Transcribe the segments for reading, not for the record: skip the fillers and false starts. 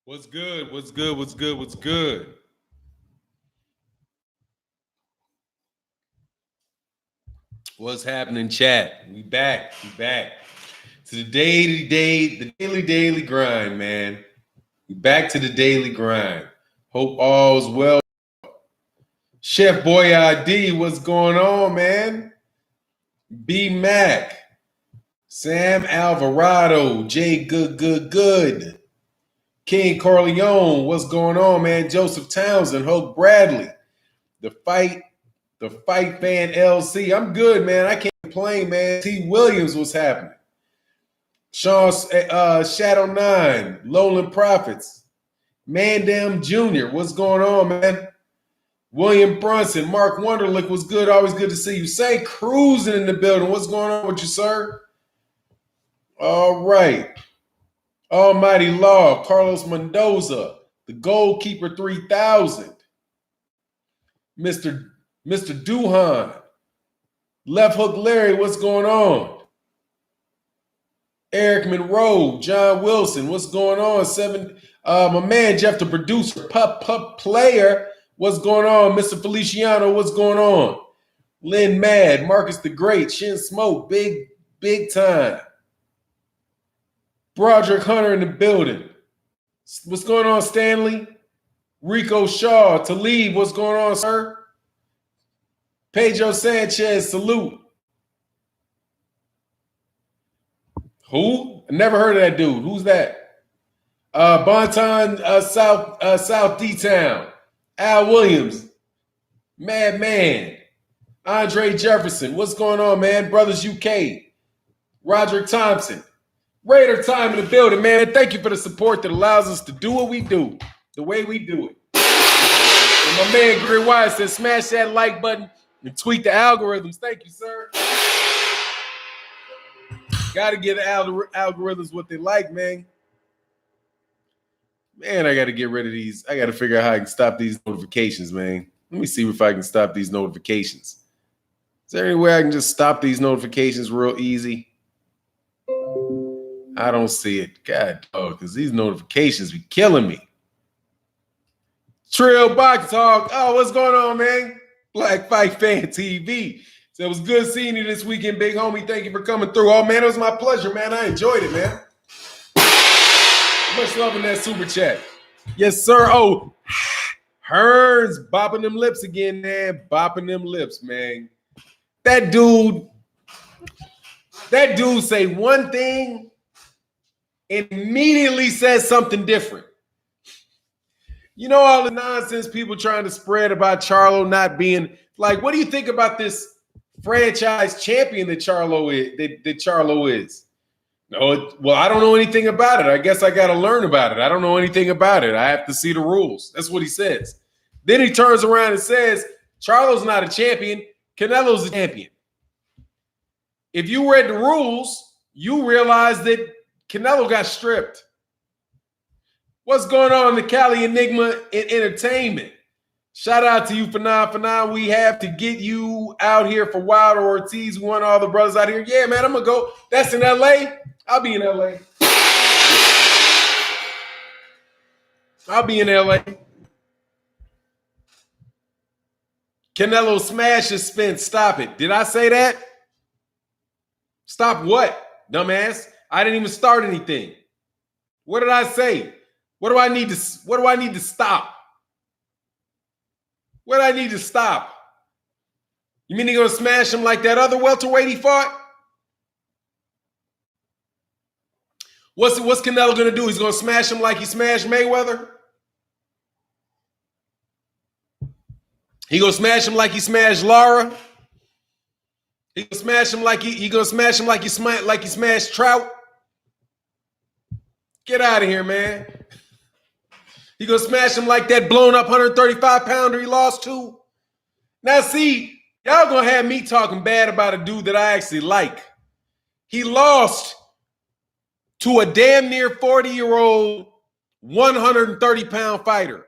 What's good? What's good? What's good? What's good? What's happening, chat? We back. We back to the daily grind, man. We back to the daily grind. Hope all's well. Chef Boy ID, what's going on, man? B Mac, Sam Alvarado, J Good. King Corleone, what's going on, man? Joseph Townsend, Hope Bradley, the fight fan LC. I'm good, man. I can't complain, man. T. Williams, what's happening? Sean Shadow 9, Lowland Prophets, Mandam Jr., what's going on, man? William Brunson, Mark Wonderlick, what's good? Always good to see you. Say Cruising in the building. What's going on with you, sir? All right. Almighty Law, Carlos Mendoza, the Goalkeeper 3000, Mr. Duhan, Left Hook Larry, what's going on? Eric Monroe, John Wilson, what's going on? My man Jeff, the producer, Pup Player, what's going on? Mr. Feliciano, what's going on? Lynn Mad, Marcus the Great, Shin Smoke, big time. Broderick Hunter in the building. What's going on, Stanley? Rico Shaw, Talib, what's going on, sir? Pedro Sanchez, salute. Who? I never heard of that dude. Who's that? Bonton, South D-Town. Al Williams. Madman. Andre Jefferson. What's going on, man? Brothers UK. Roderick Thompson. Raider Time in the building, man. Thank you for the support that allows us to do what we do, the way we do it. And my man Gary Wise says, smash that like button and tweak the algorithms. Thank you, sir. Got to give the algorithms what they like, man. Man, I got to get rid of these. I got to figure out how I can stop these notifications, man. Let me see if I can stop these notifications. Is there any way I can just stop these notifications real easy? I don't see it. God, because these notifications be killing me. Trill Box Talk. Oh, what's going on, man? Black Fight Fan TV. So it was good seeing you this weekend, big homie. Thank you for coming through. Oh, man, it was my pleasure, man. I enjoyed it, man. Much love in that super chat. Yes, sir. Oh, Hearnsss bopping them lips again, man. Bopping them lips, man. That dude say one thing and immediately says something different. You know all the nonsense people trying to spread about Charlo not being like, what do you think about this franchise champion that Charlo is? No, well, I don't know anything about it. I guess I got to learn about it. I don't know anything about it. I have to see the rules. That's what he says. Then he turns around and says, Charlo's not a champion. Canelo's a champion. If you read the rules, you realize that Canelo got stripped. What's going on in the Cali Enigma in Entertainment? Shout out to you, Fanan. We have to get you out here for Wilder Ortiz. We want all the brothers out here. Yeah, man, I'm going to go. That's in L.A.? I'll be in L.A. Canelo smashes Spence. Stop it. Did I say that? Stop what, dumbass? I didn't even start anything. What did I say? What do I need to stop? What do I need to stop? You mean he's going to smash him like that other welterweight he fought? What's Canelo going to do? He's going to smash him like he smashed Mayweather? He going to smash him like he smashed Lara? He going to smash him like he smashed Trout? Get out of here, man. He gonna smash him like that blown up 135-pounder he lost to? Now, see, y'all gonna have me talking bad about a dude that I actually like. He lost to a damn near 40-year-old 130-pound fighter.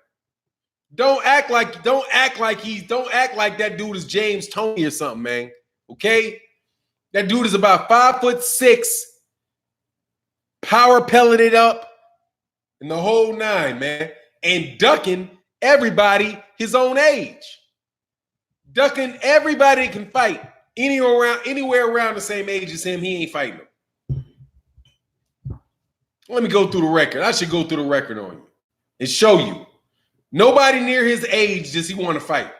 Don't act like that dude is James Toney or something, man. Okay? That dude is about 5'6", power pelleted up, and the whole nine, man. And ducking everybody his own age. Ducking everybody that can fight anywhere around the same age as him, he ain't fighting them. Let me go through the record. I should go through the record on you and show you. Nobody near his age does he want to fight.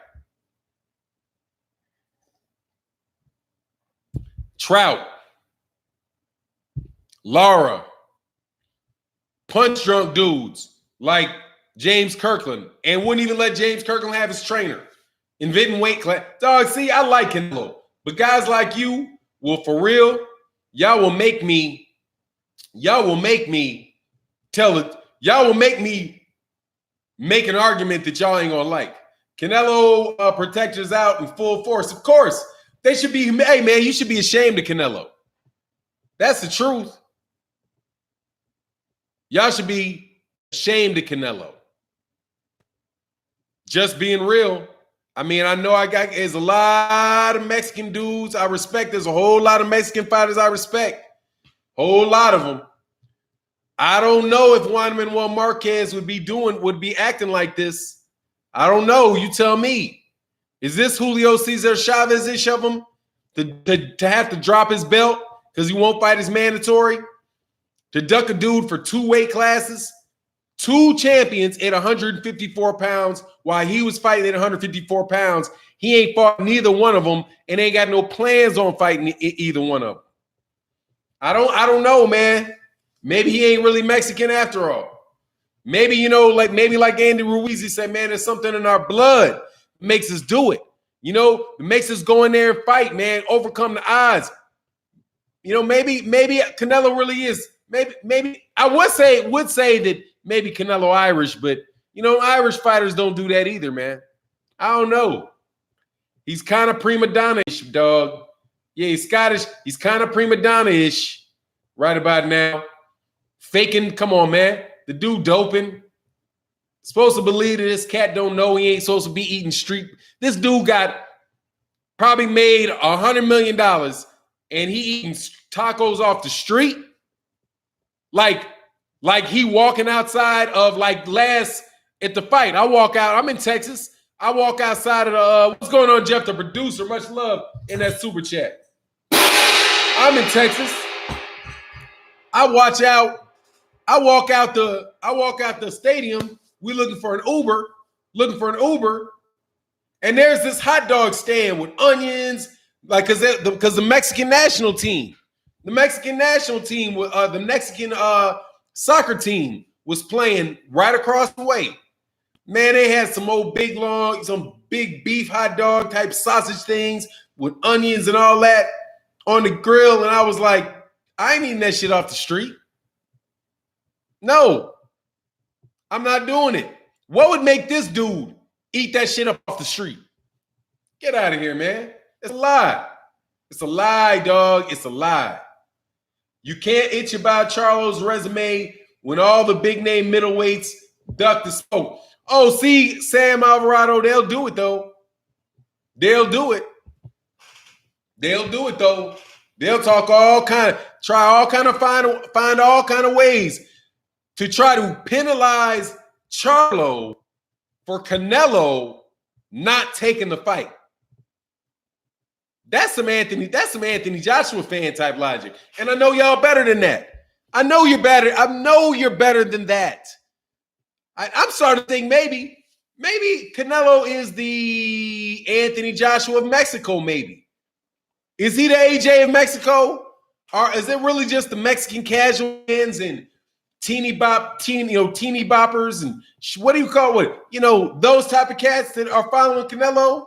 Trout, Lara, punch drunk dudes like James Kirkland, and wouldn't even let James Kirkland have his trainer. Inventing weight class. Dog, see, I like Canelo. But guys like you, well, for real, y'all will make me make an argument that y'all ain't gonna like. Canelo protectors out in full force. Of course, they should be, hey man, you should be ashamed of Canelo. That's the truth. Y'all should be ashamed of Canelo. Just being real. I mean, I know there's a lot of Mexican dudes I respect. There's a whole lot of Mexican fighters I respect. Whole lot of them. I don't know if Juan Manuel Marquez would be acting like this. I don't know. You tell me. Is this Julio Cesar Chavez-ish of him to have to drop his belt because he won't fight his mandatory? To duck a dude for 2 weight classes? 2 champions at 154 pounds while he was fighting at 154 pounds. He ain't fought neither one of them and ain't got no plans on fighting either one of them. I don't know, man. Maybe he ain't really Mexican after all. Maybe, like Andy Ruiz, he said, man, there's something in our blood that makes us do it. It makes us go in there and fight, man, overcome the odds. Maybe Canelo really is. Maybe I would say that maybe Canelo Irish, but Irish fighters don't do that either, man. I don't know. He's kind of prima donna-ish, dog. Yeah, he's Scottish. He's kind of prima donna-ish right about now. Faking, come on, man. The dude doping. Supposed to believe that this cat don't know he ain't supposed to be eating street. This dude got probably made $100 million and he eating tacos off the street. Like he walking outside of last at the fight. I walk out. I'm in Texas. I walk outside of the what's going on, Jeff, the producer. Much love in that super chat. I'm in Texas. I walk out the stadium. We looking for an Uber. And there's this hot dog stand with onions, because the Mexican national team, the Mexican soccer team was playing right across the way. Man, they had some big beef hot dog type sausage things with onions and all that on the grill. And I was like, I ain't eating that shit off the street. No, I'm not doing it. What would make this dude eat that shit up off the street? Get out of here, man. It's a lie. It's a lie, dog. It's a lie. You can't itch about Charlo's resume when all the big name middleweights duck the smoke. Oh, see, Sam Alvarado, they'll do it, though. They'll do it, though. They'll talk find all kind of ways to try to penalize Charlo for Canelo not taking the fight. That's some Anthony Joshua fan type logic. And I know y'all better than that. I know you're better than that. I'm starting to think maybe Canelo is the Anthony Joshua of Mexico, maybe. Is he the AJ of Mexico? Or is it really just the Mexican casual fans and teeny boppers and what do you call it? Those type of cats that are following Canelo?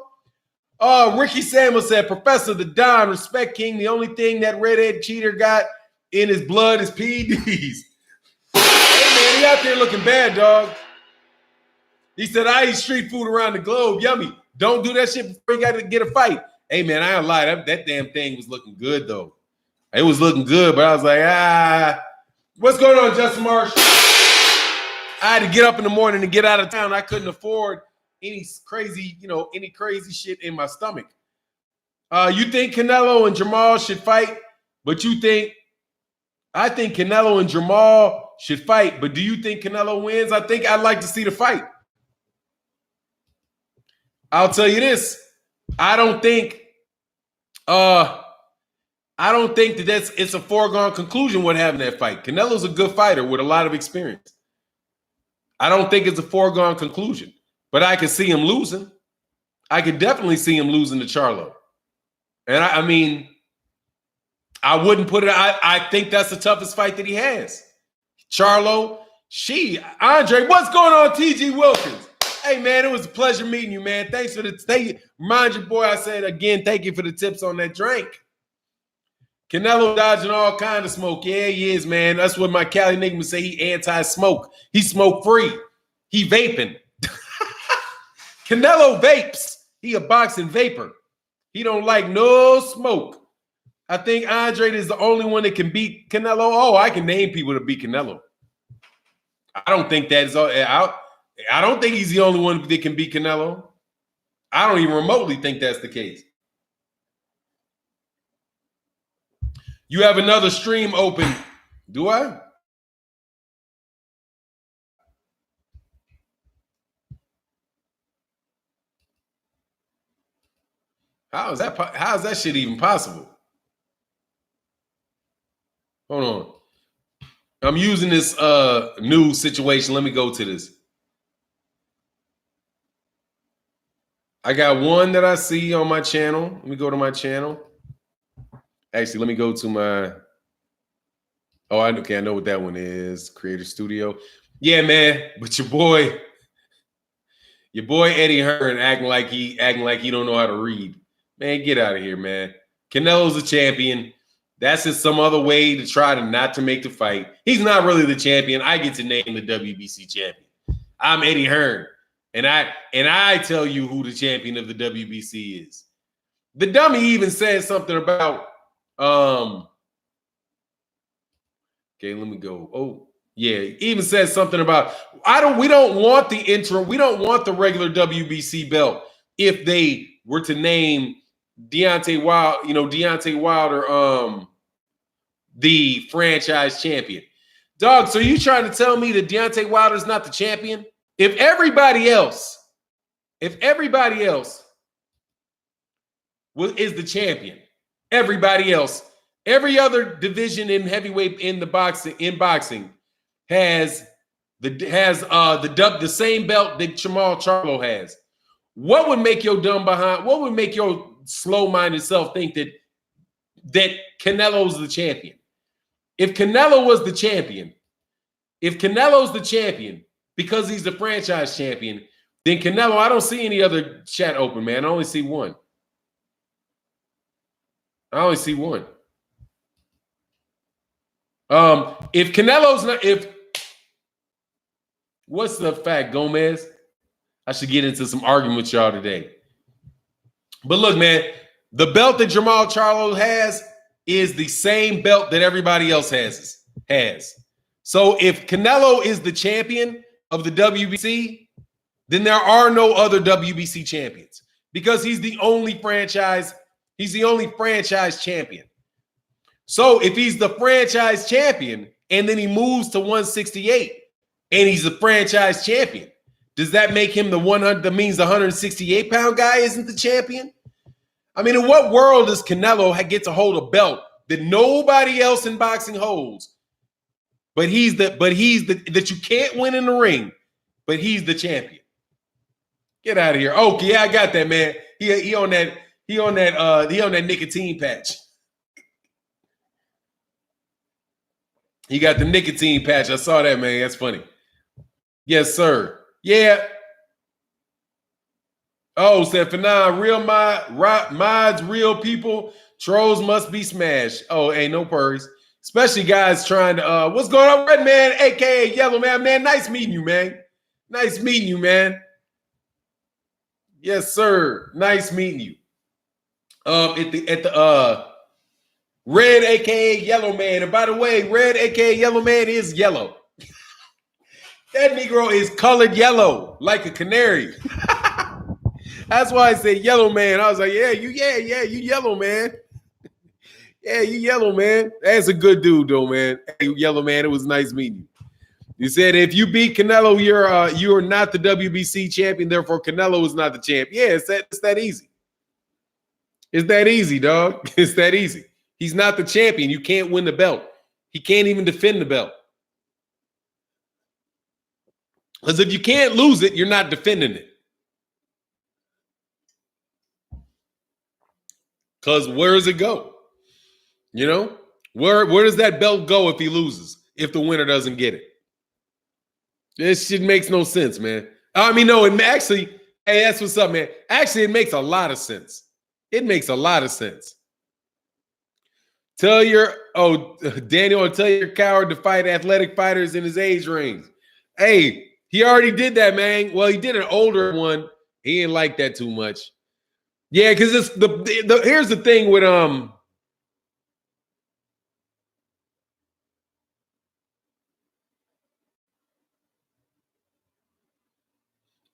Ricky Samuel said, Professor the Don, respect King. The only thing that redhead cheater got in his blood is PEDs. Hey, man, he out there looking bad, dog. He said, I eat street food around the globe. Yummy. Don't do that shit before you got to get a fight. Hey, man, I don't lie. That damn thing was looking good, though. It was looking good, but I was like, what's going on, Justin Marsh? I had to get up in the morning and get out of town. I couldn't afford any crazy shit in my stomach. You think Canelo and Jamal should fight, but I think Canelo and Jamal should fight. But do you think Canelo wins? I think I'd like to see the fight. I'll tell you this. I don't think that it's a foregone conclusion what having that fight. Canelo's a good fighter with a lot of experience. I don't think it's a foregone conclusion, but I can see him losing. I could definitely see him losing to Charlo. And I mean, I wouldn't put it. I think that's the toughest fight that he has. Charlo, Andre, what's going on, TG Wilkins? Hey, man, it was a pleasure meeting you, man. Thanks for remind your boy, I said again, thank you for the tips on that drink. Canelo dodging all kind of smoke. Yeah, he is, man. That's what my Cali nigga would say. He anti-smoke. He smoke-free. He vaping. Canelo vapes. He a boxing vapor. He don't like no smoke. I think Andre is the only one that can beat Canelo. Oh, I can name people to beat Canelo. I don't think that is all. I don't think he's the only one that can beat Canelo. I don't even remotely think that's the case. You have another stream open. Do I? How is that shit even possible? Hold on. I'm using this new situation. Let me go to this. I got one that I see on my channel. Let me go to my channel. Actually, let me go to my. Oh, I know what that one is. Creator Studio. Yeah, man. But your boy Eddie Hearn acting like he don't know how to read. Man, get out of here, man. Canelo's a champion. That's just some other way to try to not to make the fight. He's not really the champion. I get to name the WBC champion. I'm Eddie Hearn. And I tell you who the champion of the WBC is. The dummy even said something about okay, let me go. Oh, yeah, he even said something about we don't want the interim, we don't want the regular WBC belt if they were to name Deontay Wilder the franchise champion. Dog, so you trying to tell me that Deontay Wilder is not the champion? If everybody else is the champion, everybody else, every other division in heavyweight in boxing has the same belt that Jamal Charlo has. What would make your slow-minded self think that Canelo's the champion? If Canelo's the champion, because he's the franchise champion, then Canelo, I don't see any other chat open, man. I only see one. If Canelo's not, what's the fact, Gomez? I should get into some argument with y'all today. But look, man, the belt that Jamal Charlo has is the same belt that everybody else has. So if Canelo is the champion of the WBC, then there are no other WBC champions because he's the only franchise champion. So if he's the franchise champion and then he moves to 168 and he's the franchise champion, does that make him the 100? That means the 168-pound guy isn't the champion? I mean, in what world does Canelo get to hold a belt that nobody else in boxing holds? But he's that you can't win in the ring, but he's the champion. Get out of here. Okay, yeah, I got that, man. He on that nicotine patch. He got the nicotine patch. I saw that, man. That's funny. Yes, sir. Yeah. Oh, said Fanon, real mods, real people. Trolls must be smashed. Oh, hey, no worries. Especially guys trying to what's going on, Red Man, aka Yellow Man? Man, nice meeting you, man. Nice meeting you, man. Yes, sir. Nice meeting you. At the Red, aka Yellow Man. And by the way, Red, aka Yellow Man, is yellow. That Negro is colored yellow, like a canary. That's why I said Yellow Man. I was like, you yellow, man. Yeah, you yellow, man. That's a good dude, though, man. Hey, Yellow Man, it was nice meeting you. You said if you beat Canelo, you are not the WBC champion. Therefore, Canelo is not the champ. Yeah, it's that easy. It's that easy, dog. It's that easy. He's not the champion. You can't win the belt. He can't even defend the belt. Because if you can't lose it, you're not defending it. Because where does it go? You know? Where does that belt go if he loses? If the winner doesn't get it? This shit makes no sense, man. I mean, no, it actually, hey, that's what's up, man. Actually, it makes a lot of sense. It makes a lot of sense. Daniel, tell your coward to fight athletic fighters in his age range. Hey, he already did that, man. Well, he did an older one. He didn't like that too much. Yeah, because it's here's the thing with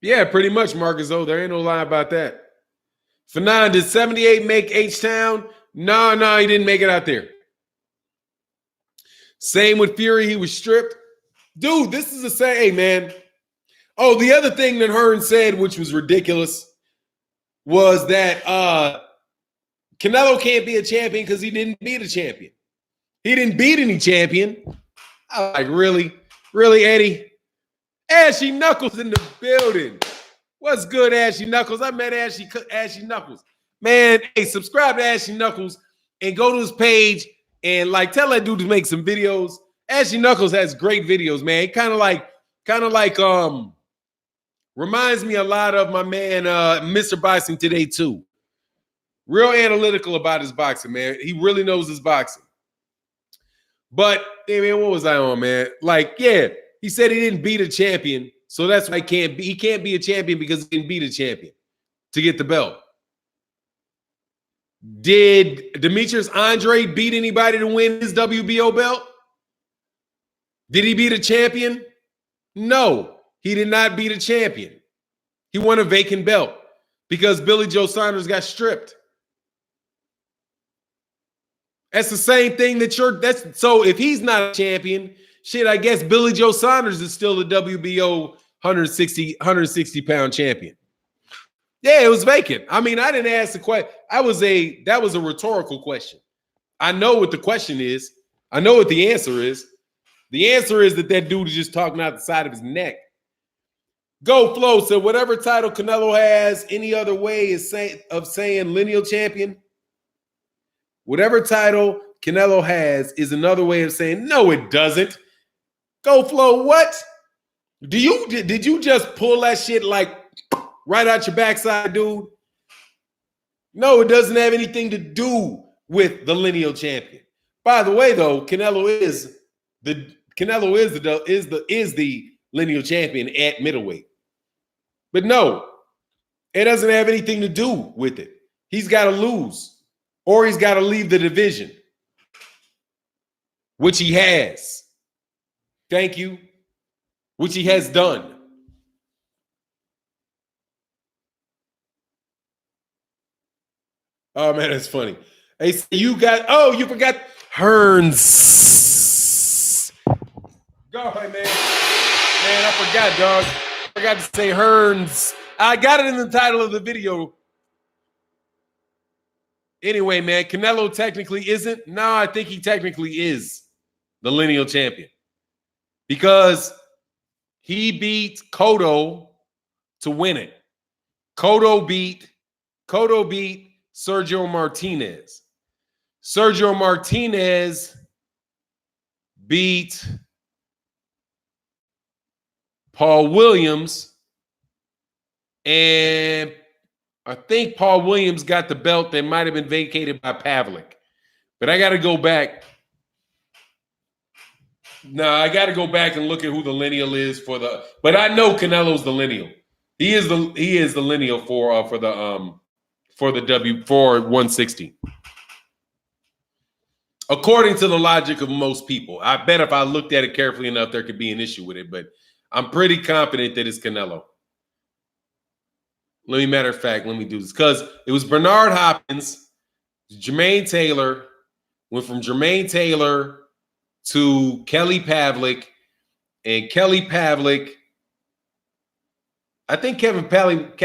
yeah, pretty much, Marcus. Oh, there ain't no lie about that. Fanon, did 78 make H-Town? No, he didn't make it out there. Same with Fury, he was stripped. Dude, this is the same, hey, man. Oh, the other thing that Hearnsss said, which was ridiculous, was that Canelo can't be a champion because he didn't beat a champion. He didn't beat any champion. I was like, really? Really, Eddie? Ashy Knuckles in the building. What's good, Ashy Knuckles? I met Ashy Knuckles. Man, hey, subscribe to Ashy Knuckles and go to his page and like tell that dude to make some videos. Ashy Knuckles has great videos, man. He kind of like reminds me a lot of my man Mr. Boxing Today too. Real analytical about his boxing, man. He really knows his boxing. But hey, man, what was I on, man? Like, yeah, he said he didn't beat a champion, so that's why he can't be a champion because he didn't beat a champion to get the belt. Did Demetrius Andre beat anybody to win his WBO belt? Did he beat a champion? No, he did not beat a champion. He won a vacant belt because Billy Joe Saunders got stripped. That's the same thing so if he's not a champion, shit, I guess Billy Joe Saunders is still the WBO 160 pound champion. Yeah, it was vacant. I mean, I didn't ask the question. That was a rhetorical question. I know what the question is. I know what the answer is. The answer is that dude is just talking out the side of his neck. Go Flo said, whatever title Canelo has, any other way of saying lineal champion. Whatever title Canelo has is another way of saying, no, it doesn't. Go Flo, what? Did you just pull that shit like right out your backside, dude? No, it doesn't have anything to do with the lineal champion. By the way, though, Canelo is the lineal champion at middleweight. But no, it doesn't have anything to do with it. He's got to lose or he's got to leave the division, which he has. Thank you. Which he has done. Oh, man, that's funny. Hey, you forgot Hearnsss. Go ahead, man. Man, I forgot, dog. I forgot to say Hearnsss. I got it in the title of the video. Anyway, man, Canelo technically isn't. No, I think he technically is the lineal champion because he beat Cotto to win it. Cotto beat Sergio Martinez. Sergio Martinez beat Paul Williams, and I think Paul Williams got the belt that might have been vacated by Pavlik. But I got to go back. No, I got to go back and look at who the lineal is for the. But I know Canelo's the lineal. He is the lineal for the 160. According to the logic of most people, I bet if I looked at it carefully enough, there could be an issue with it. But I'm pretty confident that it's Canelo. Matter of fact, let me do this because it was Bernard Hopkins, Jermaine Taylor, went from Jermaine Taylor to Kelly Pavlik, And Kelly Pavlik. I think Kelly Pavlik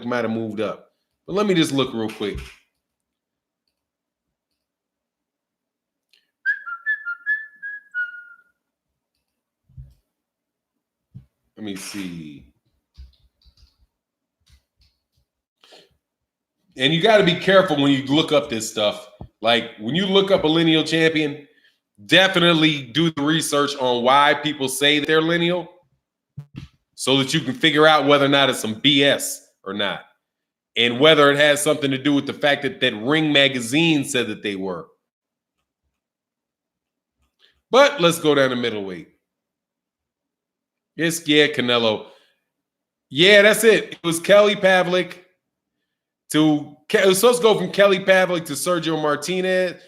might have moved up. But let me just look real quick. Let me see. And you got to be careful when you look up this stuff. Like when you look up a lineal champion, definitely do the research on why people say they're lineal so that you can figure out whether or not it's some BS or not. And whether it has something to do with the fact that Ring Magazine said that they were. But let's go down to middleweight. Yeah, Canelo. Yeah, that's it. It was Kelly Pavlik it was supposed to go from Kelly Pavlik to Sergio Martinez.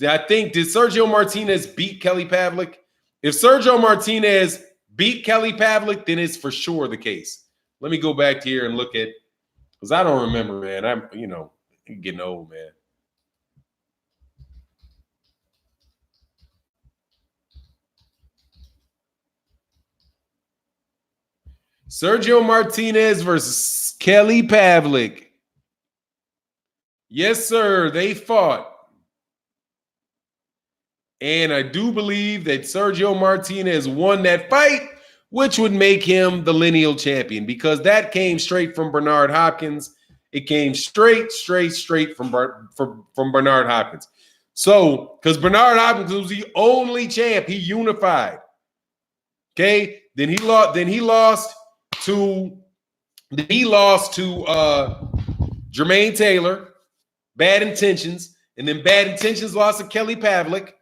I think, did Sergio Martinez beat Kelly Pavlik? If Sergio Martinez beat Kelly Pavlik, then it's for sure the case. Let me go back here and look at, because I don't remember, man. I'm getting old, man. Sergio Martinez versus Kelly Pavlik. Yes, sir. They fought. And I do believe that Sergio Martinez won that fight, which would make him the lineal champion because that came straight from Bernard Hopkins. It came straight from Bernard Hopkins. So, because Bernard Hopkins was the only champ, he unified. Okay, then he lost to Jermaine Taylor, Bad Intentions, and then Bad Intentions lost to Kelly Pavlik.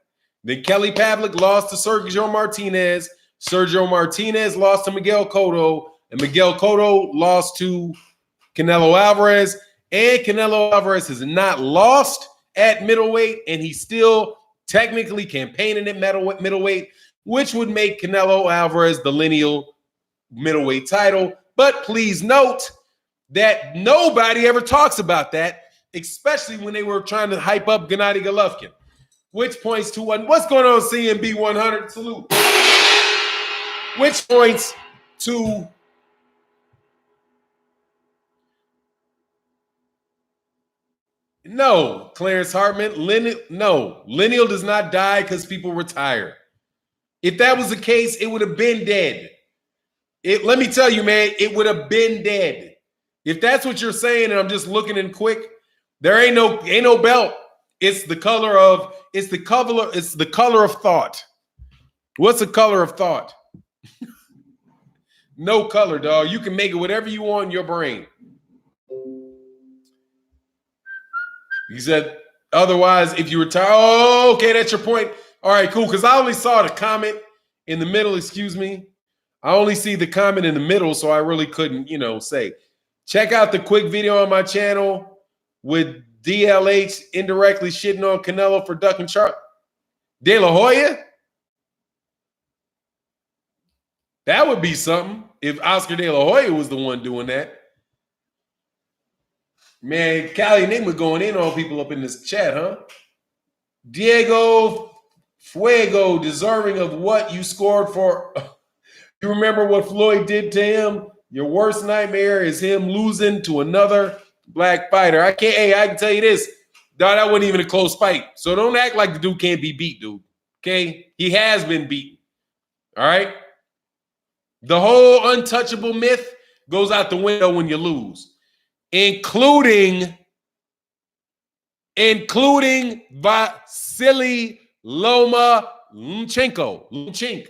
Then Kelly Pavlik lost to Sergio Martinez. Sergio Martinez lost to Miguel Cotto, and Miguel Cotto lost to Canelo Alvarez. And Canelo Alvarez has not lost at middleweight, and he's still technically campaigning at middleweight, which would make Canelo Alvarez the lineal middleweight title. But please note that nobody ever talks about that, especially when they were trying to hype up Gennady Golovkin. Which points to what's going on, CMB 100? Salute. Which points to no, Clarence Hartman. Lineal does not die because people retire. If that was the case, it would have been dead. Let me tell you, man, it would have been dead. If that's what you're saying, and I'm just looking in quick, there ain't no belt. It's the color of thought. What's the color of thought? No color, dog. You can make it whatever you want in your brain. He said, otherwise, if you retire, oh, okay, that's your point. All right, cool. Because I only saw the comment in the middle, excuse me. I only see the comment in the middle, so I really couldn't, say. Check out the quick video on my channel with DLH indirectly shitting on Canelo for ducking Charlie. De La Hoya? That would be something if Oscar De La Hoya was the one doing that. Man, Cali Enigma going in on people up in this chat, huh? Diego Fuego, deserving of what you scored for. You remember what Floyd did to him? Your worst nightmare is him losing to another black fighter. I can tell you this. Dog, that wasn't even a close fight. So don't act like the dude can't be beat, dude. Okay? He has been beaten. All right? The whole untouchable myth goes out the window when you lose, including Vasily Lomachenko.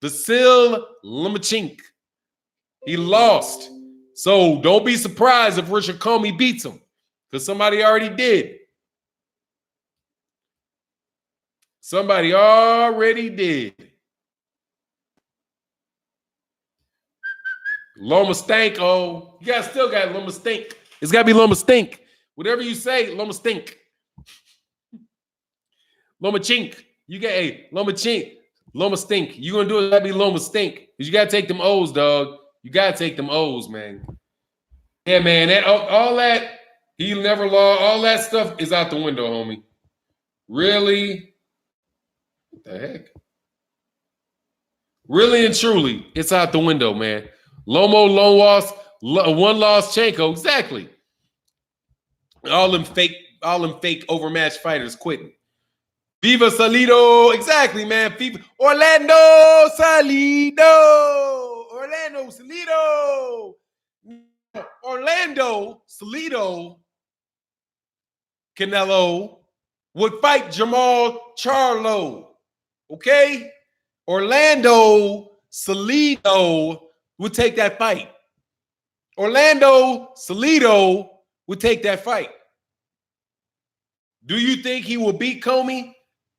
Vasil Lomachenko. He lost. So don't be surprised if Richard Comey beats him, because somebody already did. Somebody already did. Lomastanko. You guys still got Lomastank. It's got to be Lomastank. Whatever you say, Lomastank. Lomachink. You got Lomachink. Lomastink. You going to do it, that be Lomastink. Because you got to take them O's, dog. You got to take them O's, man. Yeah, man. All that, he never lost. All that stuff is out the window, homie. Really? What the heck? Really and truly, it's out the window, man. Lomo, lone loss, one loss, Chanko. Exactly. All them fake overmatched fighters quitting. Viva Salido. Exactly, man. Viva Orlando Salido. Orlando Salido. Orlando Salido Canelo would fight Jamal Charlo. Okay? Orlando Salido would take that fight. Orlando Salido would take that fight. Do you think he will beat Comey?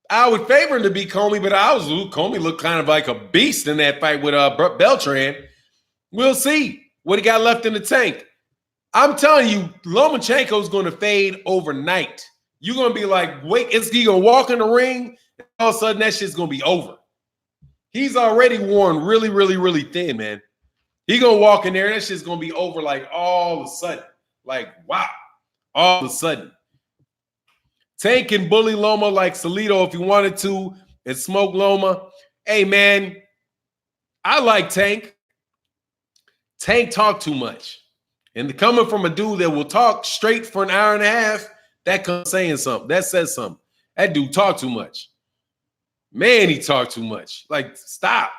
I would favor him to beat Comey, but Comey looked kind of like a beast in that fight with Beltran. We'll see what he got left in the tank. I'm telling you, Lomachenko's going to fade overnight. You're going to be like, wait, is he going to walk in the ring? And all of a sudden, that shit's going to be over. He's already worn really, really, really thin, man. He going to walk in there, and that shit's going to be over like all of a sudden. Like, wow. All of a sudden. Tank can bully Loma like Salido if he wanted to and smoke Loma. Hey, man, I like Tank. Tank talk too much. And coming from a dude that will talk straight for an hour and a half, that comes saying something. That says something. That dude talk too much. Man, he talk too much. Like, stop.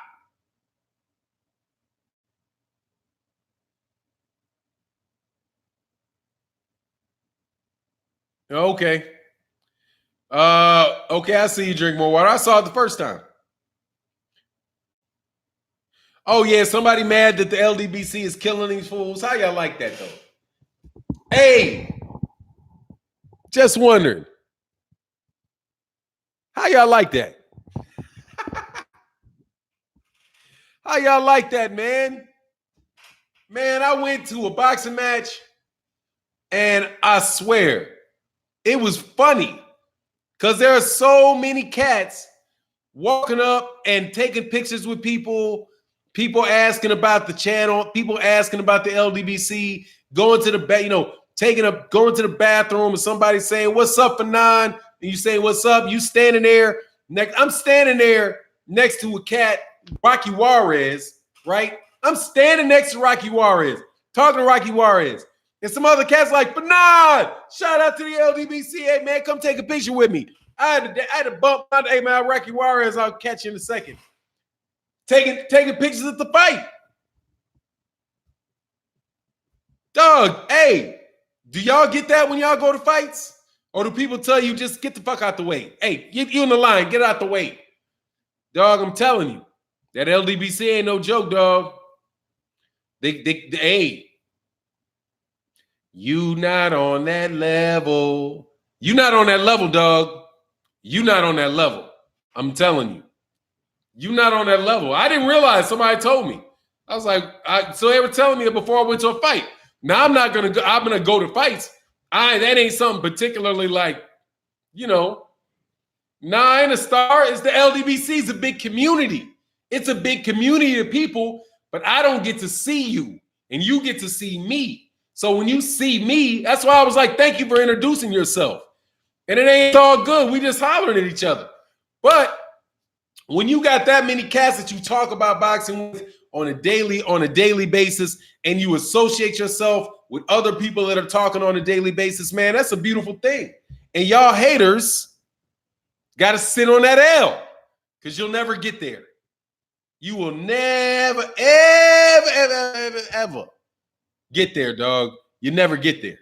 Okay. Okay, I see you drink more water. I saw it the first time. Oh, yeah, somebody mad that the LDBC is killing these fools. How y'all like that, though? Hey, just wondering. How y'all like that? How y'all like that, man? Man, I went to a boxing match, and I swear, it was funny because there are so many cats walking up and taking pictures with people asking about the channel, people asking about the LDBC, going to the going to the bathroom and somebody saying, "What's up, Fanon?" And you say, "What's up?" You standing there I'm standing there next to a cat, Rocky Juarez, right? I'm standing next to Rocky Juarez, talking to Rocky Juarez. And some other cats like, "Fanon, shout out to the LDBC. Hey, man, come take a picture with me." I had to bump out. Hey, man, Rocky Juarez, I'll catch you in a second. Taking pictures of the fight. Dog, hey, do y'all get that when y'all go to fights? Or do people tell you just get the fuck out the way? Hey, you in the line, get out the way. Dog, I'm telling you, that LDBC ain't no joke, dog. Hey, you not on that level. You not on that level, dog. You not on that level. I'm telling you. You not on that level. I didn't realize. Somebody told me. I was like, so they were telling me that before I went to a fight. Now I'm not gonna go. I'm gonna go to fights. That ain't something particularly like, Nah, I ain't a star. It's the LDBC. It's a big community. It's a big community of people, but I don't get to see you, and you get to see me. So when you see me, that's why I was like, thank you for introducing yourself. And it ain't all good. We just hollering at each other. But when you got that many cats that you talk about boxing with on a daily basis, and you associate yourself with other people that are talking on a daily basis, man, that's a beautiful thing. And y'all haters got to sit on that L because you'll never get there. You will never, ever get there, dog. You never get there.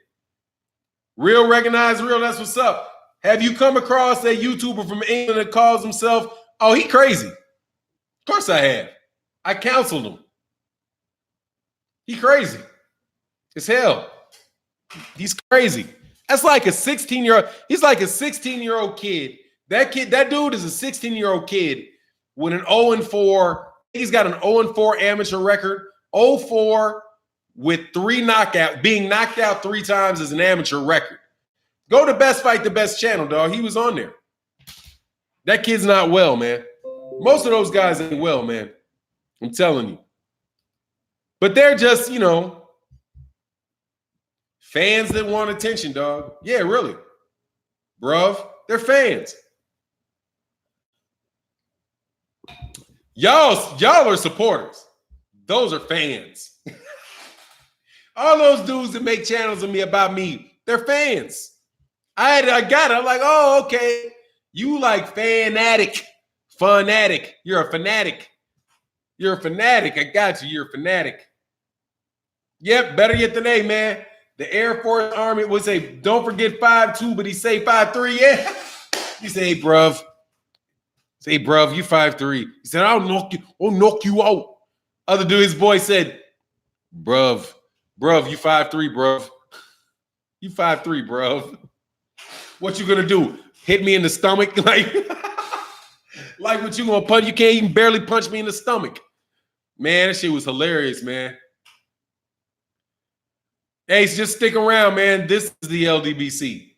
Real recognize real. That's what's up. Have you come across a YouTuber from England that calls himself, oh, he crazy? Of course I have. I counseled him. He crazy. As hell. He's crazy. That's like a 16-year-old. He's like a 16-year-old kid. That dude is a 16-year-old kid with an 0-4. He's got an 0-4 amateur record. 0-4 with 3 knockouts. Being knocked out 3 times is an amateur record. Go to Best Fight the Best channel, dog. He was on there. That kid's not well, man. Most of those guys ain't well, man. I'm telling you. But they're just, fans that want attention, dog. Yeah, really. Bruv, they're fans. Y'all are supporters. Those are fans. All those dudes that make channels of me about me, they're fans. I got it. I'm like, oh, okay. You like fanatic. You're a fanatic. You're a fanatic. I got you. You're a fanatic. Yep, better yet than A, man. The Air Force Army would say, don't forget 5'2", but he say 5'3". Yeah. He say, hey, bruv. Say, bruv, you 5'3". He said, I'll knock you out. Other dude, his boy said, bruv, you 5'3", bruv. You 5'3", bruv. What you gonna do? Hit me in the stomach? Like what you gonna punch? You can't even barely punch me in the stomach. Man, that shit was hilarious, man. Hey, just stick around, man. This is the LDBC.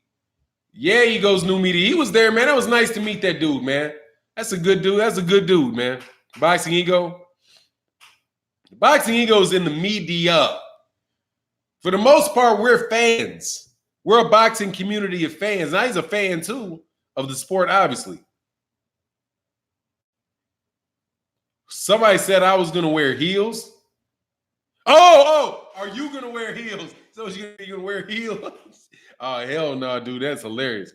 Yeah, he goes new media. He was there, man. It was nice to meet that dude, man. That's a good dude. That's a good dude, man. Boxing Ego. Boxing Ego's in the media. For the most part, we're fans. We're a boxing community of fans. Now, he's a fan, too, of the sport, obviously. Somebody said I was going to wear heels. Oh, are you going to wear heels? So you're going to wear heels? Oh, hell no, dude. That's hilarious.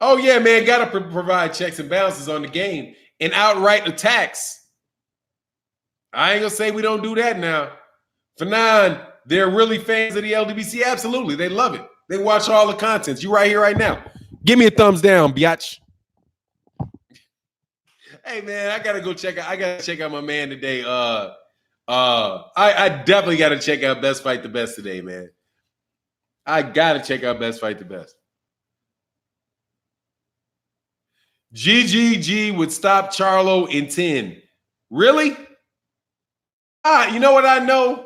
Oh, yeah, man. Got to provide checks and balances on the game and outright attacks. I ain't going to say we don't do that now. Fanon, they're really fans of the LDBC. Absolutely. They love it. They watch all the contents. You right here right now. Give me a thumbs down, biatch. Hey, man, I got to go check out my man today. I definitely got to check out Best Fight the Best today, man. I got to check out Best Fight the Best. GGG would stop Charlo in 10. Really? You know what I know?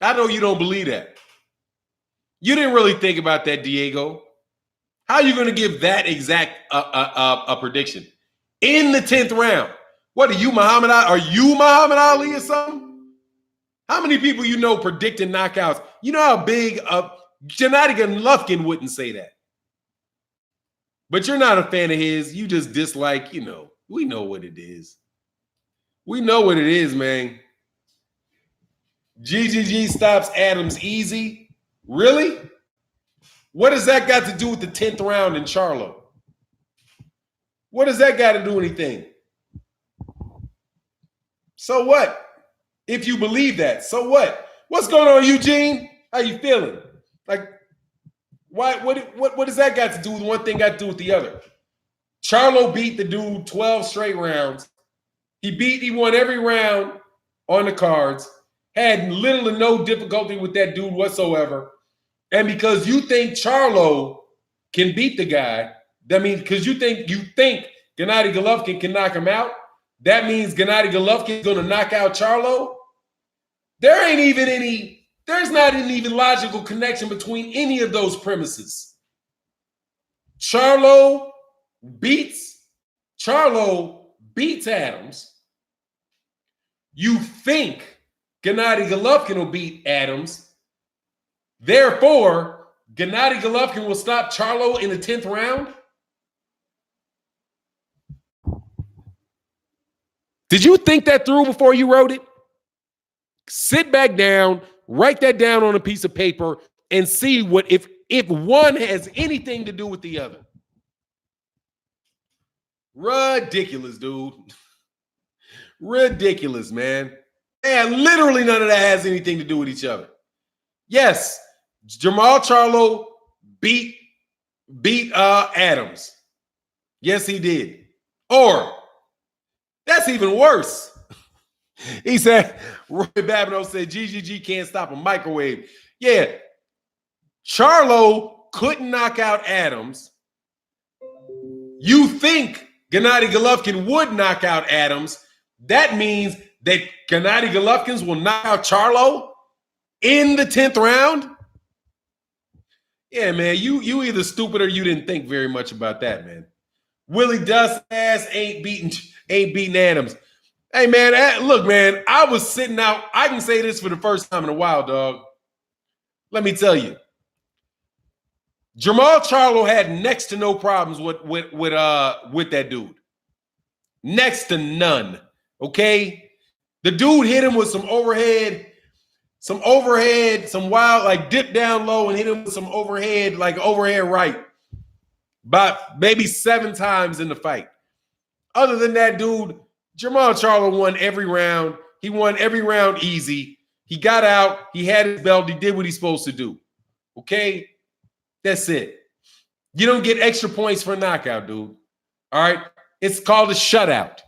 I know you don't believe that. You didn't really think about that, Diego. How are you going to give that exact a prediction? In the 10th round. What are you, Muhammad Ali? Are you Muhammad Ali or something? How many people you know predicting knockouts? You know how big Gennady Golovkin wouldn't say that. But you're not a fan of his. You just dislike, we know what it is. We know what it is, man. GGG stops Adams easy. Really? What does that got to do with the 10th round in Charlo? What does that got to do anything? So what? If you believe that, so what? What's going on, Eugene? How you feeling? Like, why? What does that got to do with one thing? Got to do with the other? Charlo beat the dude 12 straight rounds. He won every round on the cards. Had little to no difficulty with that dude whatsoever. And because you think Charlo can beat the guy, that means because you think Gennady Golovkin can knock him out, that means Gennady Golovkin is going to knock out Charlo? There's not an even logical connection between any of those premises. Charlo beats Adams. You think Gennady Golovkin will beat Adams. Therefore, Gennady Golovkin will stop Charlo in the 10th round? Did you think that through before you wrote it? Sit back down, write that down on a piece of paper, and see what if one has anything to do with the other. Ridiculous, dude. Ridiculous, man. And literally none of that has anything to do with each other. Yes, Jamal Charlo beat Adams. Yes, he did. Or that's even worse. He said, Roy Babineau said, GGG can't stop a microwave. Yeah, Charlo couldn't knock out Adams. You think Gennady Golovkin would knock out Adams. That means that Gennady Golovkin will knock out Charlo in the 10th round? Yeah, man, you either stupid or you didn't think very much about that, man. Willie Dust ass ain't beating Adams. Hey, man, look, man, I was sitting out. I can say this for the first time in a while, dog. Let me tell you. Jamal Charlo had next to no problems with that dude. Next to none. Okay? The dude hit him with some overhead, some wild, like dip down low and hit him with some overhead, like overhead right. About maybe 7 times in the fight. Other than that, dude, Jamal Charlo won every round. He won every round easy. He got out. He had his belt. He did what he's supposed to do. Okay? That's it. You don't get extra points for a knockout, dude. All right? It's called a shutout.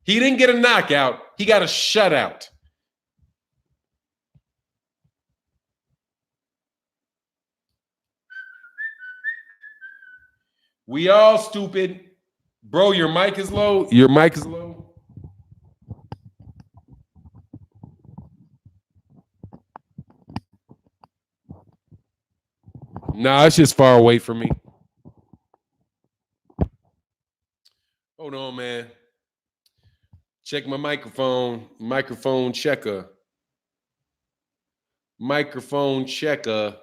He didn't get a knockout. He got a shutout. We all stupid. Bro, your mic is low. Your mic is low. Nah, it's just far away from me. Hold on, man. Check my microphone. Microphone checker. Microphone checker.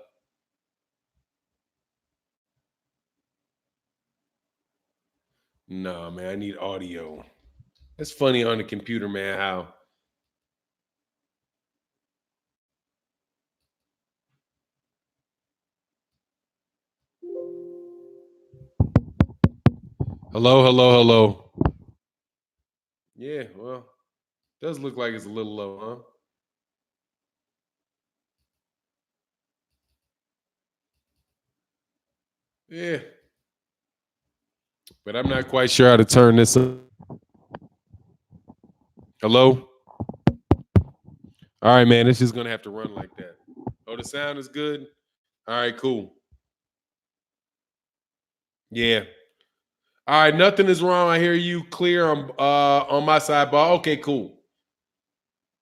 Nah, man, I need audio. It's funny on the computer, man, how. Hello, hello, hello. Yeah, well, does look like it's a little low, huh? Yeah. But I'm not quite sure how to turn this up. Hello? All right, man, it's just going to have to run like that. Oh, the sound is good? All right, cool. Yeah. All right, nothing is wrong. I hear you clear on my side, but okay, cool.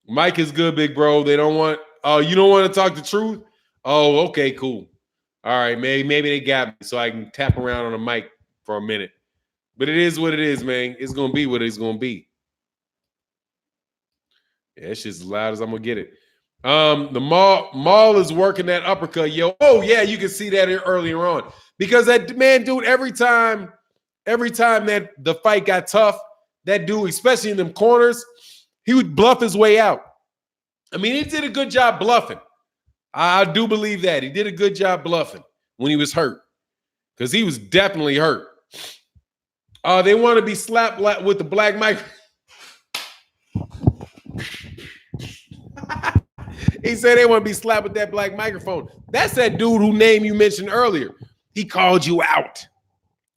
Mike is good, big bro. They don't want. Oh, you don't want to talk the truth? Oh, okay, cool. All right, maybe they got me, so I can tap around on the mic for a minute. But it is what it is, man. It's gonna be what it's gonna be. Yeah, it's just as loud as I'm gonna get it. The mall is working that uppercut, yo. Oh yeah, you can see that earlier on because that man, dude. Every time that the fight got tough, that dude, especially in them corners, he would bluff his way out. I mean, he did a good job bluffing. I do believe that he did a good job bluffing when he was hurt because he was definitely hurt. They want to be slapped with the black mic. He said they want to be slapped with that black microphone. That's that dude whose name you mentioned earlier. He called you out.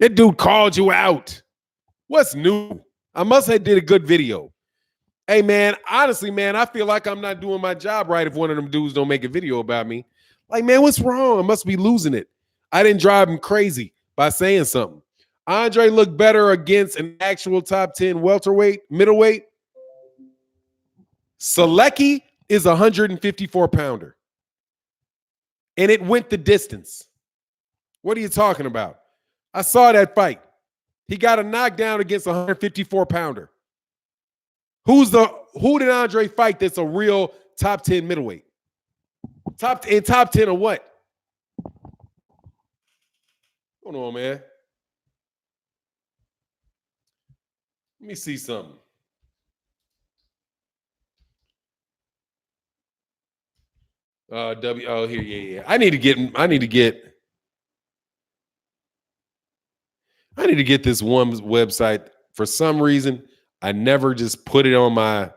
That dude called you out. What's new? I must have did a good video. Hey, man, honestly, man, I feel like I'm not doing my job right if one of them dudes don't make a video about me. Like, man, what's wrong? I must be losing it. I didn't drive him crazy by saying something. Andre looked better against an actual top 10 welterweight, middleweight. Selecki is a 154 pounder. And it went the distance. What are you talking about? I saw that fight. He got a knockdown against a 154 pounder. Who did Andre fight that's a real top 10 middleweight? Top 10 of what? Hold on, man. Let me see something. Here, yeah. I need to get this one website. For some reason, I never just put it on my.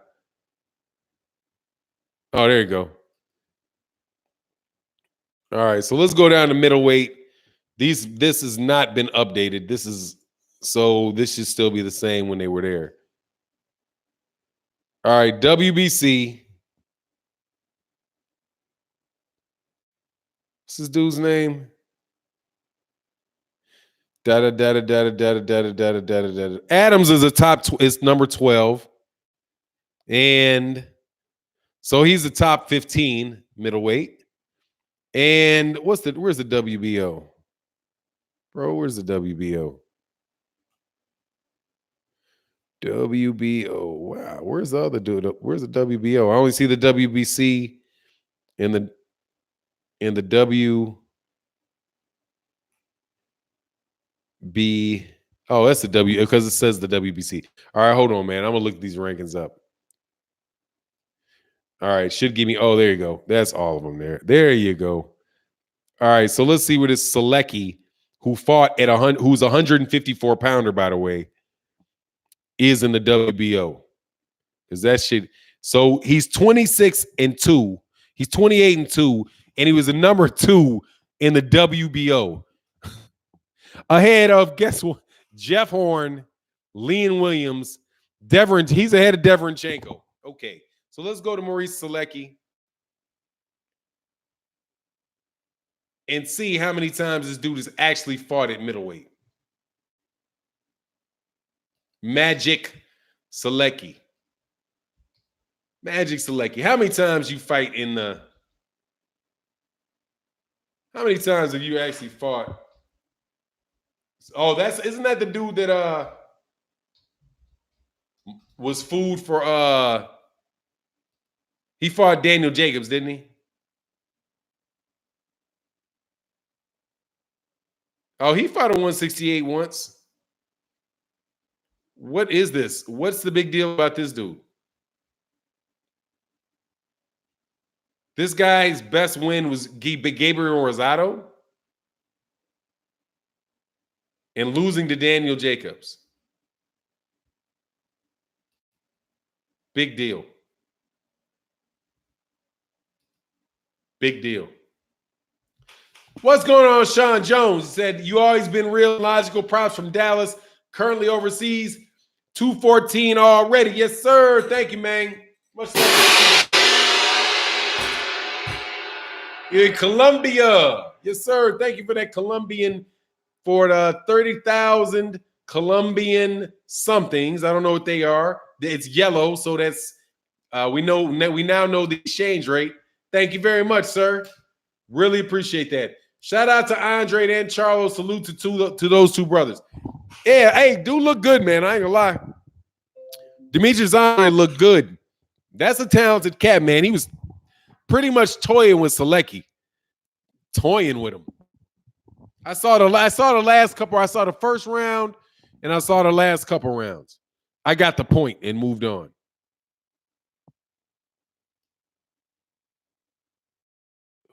Oh, there you go. All right, so let's go down to middleweight. This has not been updated. This should still be the same when they were there. All right, WBC. What's this dude's name? Adams is is number 12. And so he's the top 15 middleweight. And where's the WBO? Bro, where's the WBO? WBO. Wow. Where's the other dude? Where's the WBO? I only see the WBC and the WB. Oh, that's the W because it says the WBC. All right, hold on, man. I'm gonna look these rankings up. All right, should give me. Oh, there you go. That's all of them there. There you go. All right, so let's see what this Selecki, who fought at 100, who's a 154 pounder, by the way, is in the WBO. Because that shit. So he's 26-2. He's 28-2, and he was a number 2 in the WBO. Ahead of, guess what? Jeff Horn, Leon Williams, Devon. He's ahead of Deverenchenko. Okay, so let's go to Maurice Selecki and see how many times this dude has actually fought at middleweight. Magic Selecki. Magic Selecki. How many times you fight in the... How many times have you actually fought? Oh, isn't that the dude that was food for he fought Daniel Jacobs, didn't he? Oh, he fought a 168 once. What is this? What's the big deal about this dude? This guy's best win was Gabriel Rosado and losing to Daniel Jacobs. Big deal. Big deal. What's going on, Sean Jones? He said, you always been real logical. Props from Dallas. Currently overseas. 214 already. Yes, sir. Thank you, man. Much love. You're in Colombia. Yes, sir. Thank you for that Colombian, for the 30,000 Colombian somethings. I don't know what they are. It's yellow, so that's we now know the exchange rate. Thank you very much, sir. Really appreciate that. Shout out to Andre and Charlo. Salute to those two brothers. Yeah, hey, dude look good, man. I ain't gonna lie. Demetrius Andre looked good. That's a talented cat, man. He was pretty much toying with Selecki. Toying with him. I saw the last couple. I saw the first round and I saw the last couple rounds. I got the point and moved on.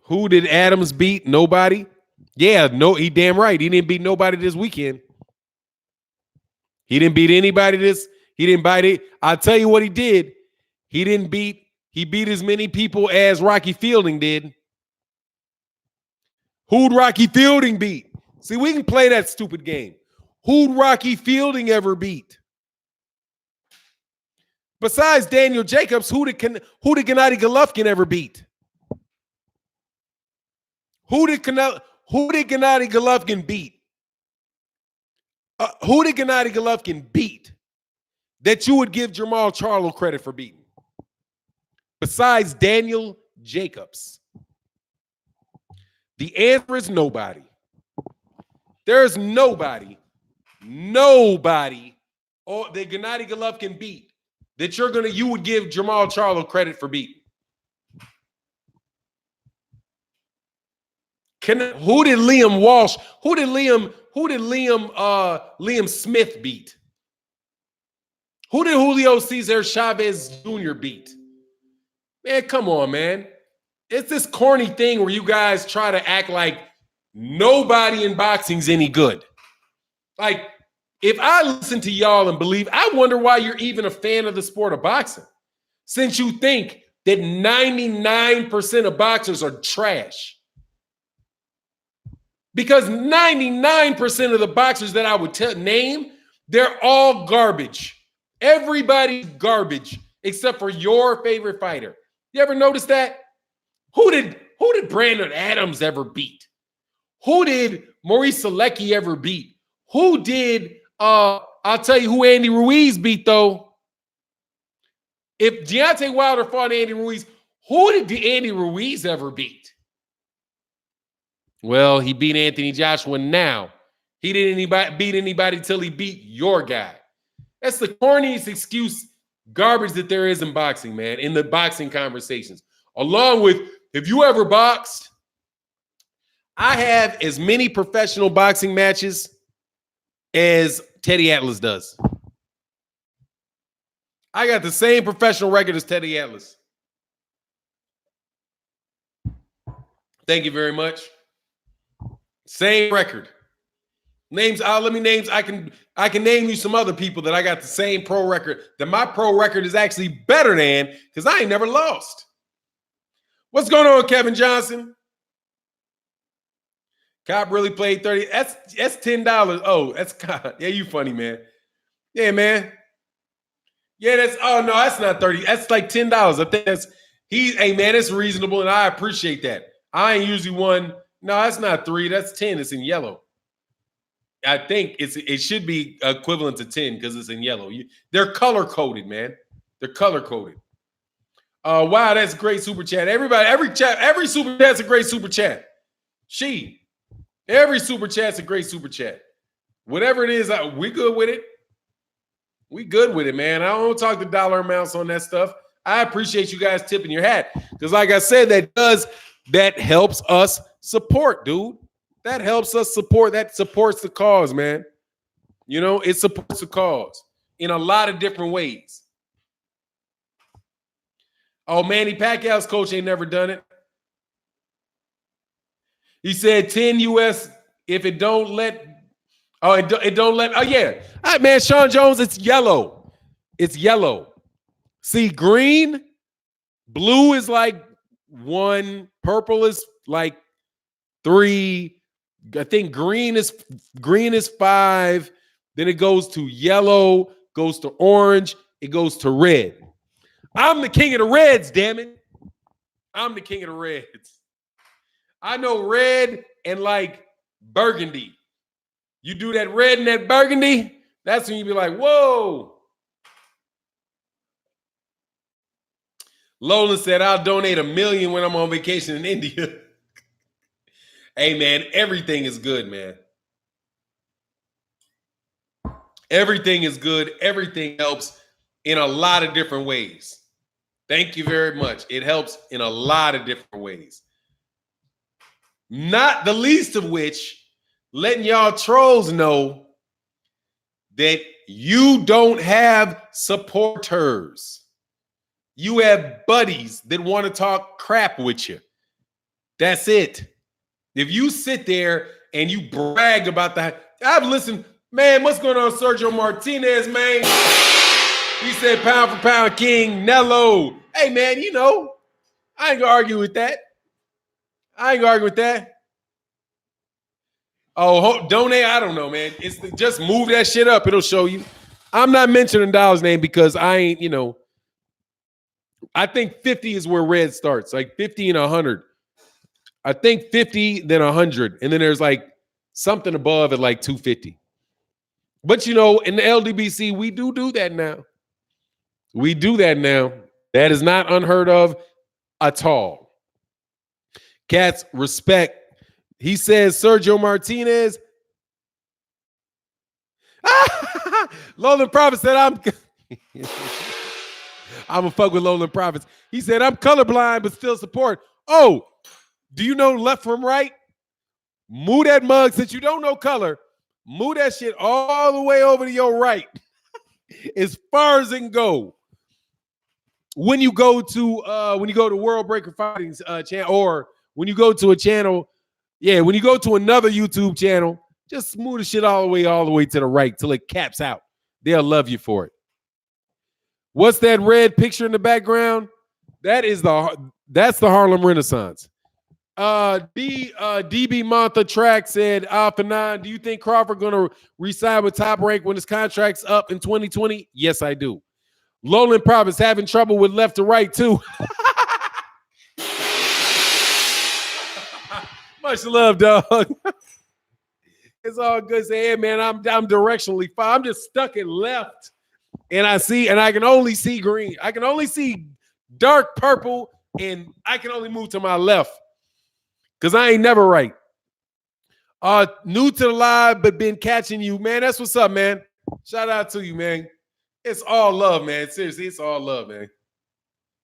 Who did Adams beat? Nobody. Yeah, no, he damn right. He didn't beat nobody this weekend. He didn't beat anybody he didn't bite it. I'll tell you what he did. He beat as many people as Rocky Fielding did. Who'd Rocky Fielding beat? See, we can play that stupid game. Who'd Rocky Fielding ever beat? Besides Daniel Jacobs, who did Gennady Golovkin ever beat? Who did Gennady Golovkin beat? Who did Gennady Golovkin beat that you would give Jamal Charlo credit for beating? Besides Daniel Jacobs. The answer is nobody. There's nobody that Gennady Golovkin beat that you would give Jamal Charlo credit for beating. Who did Liam Smith beat? Who did Julio Cesar Chavez Jr. beat? Man, come on, man. It's this corny thing where you guys try to act like nobody in boxing's any good. Like, if I listen to y'all and believe, I wonder why you're even a fan of the sport of boxing. Since you think that 99% of boxers are trash. Because 99% of the boxers that I would name, they're all garbage. Everybody's garbage except for your favorite fighter. You ever notice that? Who did Brandon Adams ever beat? Who did Maurice Selecki ever beat? Who did I'll tell you who Andy Ruiz beat, though. If Deontay Wilder fought Andy Ruiz, who did Andy Ruiz ever beat? Well, he beat Anthony Joshua now. He didn't beat anybody till he beat your guy. That's the corniest excuse garbage that there is in boxing, man, in the boxing conversations. Along with, have you ever boxed? I have as many professional boxing matches as Teddy Atlas does. I got the same professional record as Teddy Atlas. Thank you very much. Same record. Names. Let me names. I can name you some other people that I got the same pro record. That my pro record is actually better than, because I ain't never lost. What's going on, Kevin Johnson? Cop really played 30. That's $10. Oh, that's yeah, you funny, man. Yeah, man. Yeah, that's not 30. That's like $10. I think hey man, it's reasonable, and I appreciate that. I ain't usually one. No, that's not 3. That's 10. It's in yellow. I think it should be equivalent to 10 because it's in yellow. They're color coded, man. They're color coded. Wow, that's great super chat. Everybody, every super chat's a great super chat. Every super chat's a great super chat. Whatever it is, we good with it. We good with it, man. I don't talk the dollar amounts on that stuff. I appreciate you guys tipping your hat because, like I said, that helps us support, dude. That helps us support. That supports the cause, man. You know, it supports the cause in a lot of different ways. Oh, Manny Pacquiao's coach ain't never done it. He said 10 US if it don't let. Oh, it don't let. Oh, yeah. All right, man, Sean Jones, it's yellow. It's yellow. See, green, blue is like 1, purple is like 3. I think green is 5. Then it goes to yellow, goes to orange, it goes to red. I'm the king of the reds, damn it. I'm the king of the reds. I know red and like burgundy. You do that red and that burgundy, that's when you be like, whoa. Lola said, I'll donate $1 million when I'm on vacation in India. Hey, man, everything is good, man. Everything is good. Everything helps in a lot of different ways. Thank you very much. It helps in a lot of different ways. Not the least of which, letting y'all trolls know that you don't have supporters. You have buddies that want to talk crap with you. That's it. If you sit there and you brag about that, I've listened, man, what's going on, Sergio Martinez, man? He said pound for pound king, Canelo. Hey, man, you know, I ain't gonna argue with that. Oh, donate, I don't know, man. Just move that shit up. It'll show you. I'm not mentioning Dollar's name because I ain't, you know, I think 50 is where red starts, like 50 and 100. I think 50, then 100. And then there's like something above at like 250. But, you know, in the LDBC, we do that now. We do that now. That is not unheard of at all. Cats, respect. He says Sergio Martinez. Lowland Prophet said, I'm going to fuck with Lowland Prophets. He said, I'm colorblind, but still support. Oh, do you know left from right? Move that mug since you don't know color. Move that shit all the way over to your right. As far as it can go. When you go to World Breaker Fighting's channel, or when you go to a channel, when you go to another YouTube channel, just move the shit all the way to the right till it caps out. They'll love you for it. What's that red picture in the background? That's the Harlem Renaissance. DB Montha Track said, Alpha 9, do you think Crawford going to re-sign with Top Rank when his contract's up in 2020? Yes, I do. Lowland Prophets having trouble with left to right, too. Much love, dog. It's all good. Say, hey, man, I'm directionally fine. I'm just stuck at left. And I can only see green. I can only see dark purple, and I can only move to my left. Because I ain't never right. New to the live, but been catching you, man. That's what's up, man. Shout out to you, man. It's all love, man. Seriously, it's all love, man.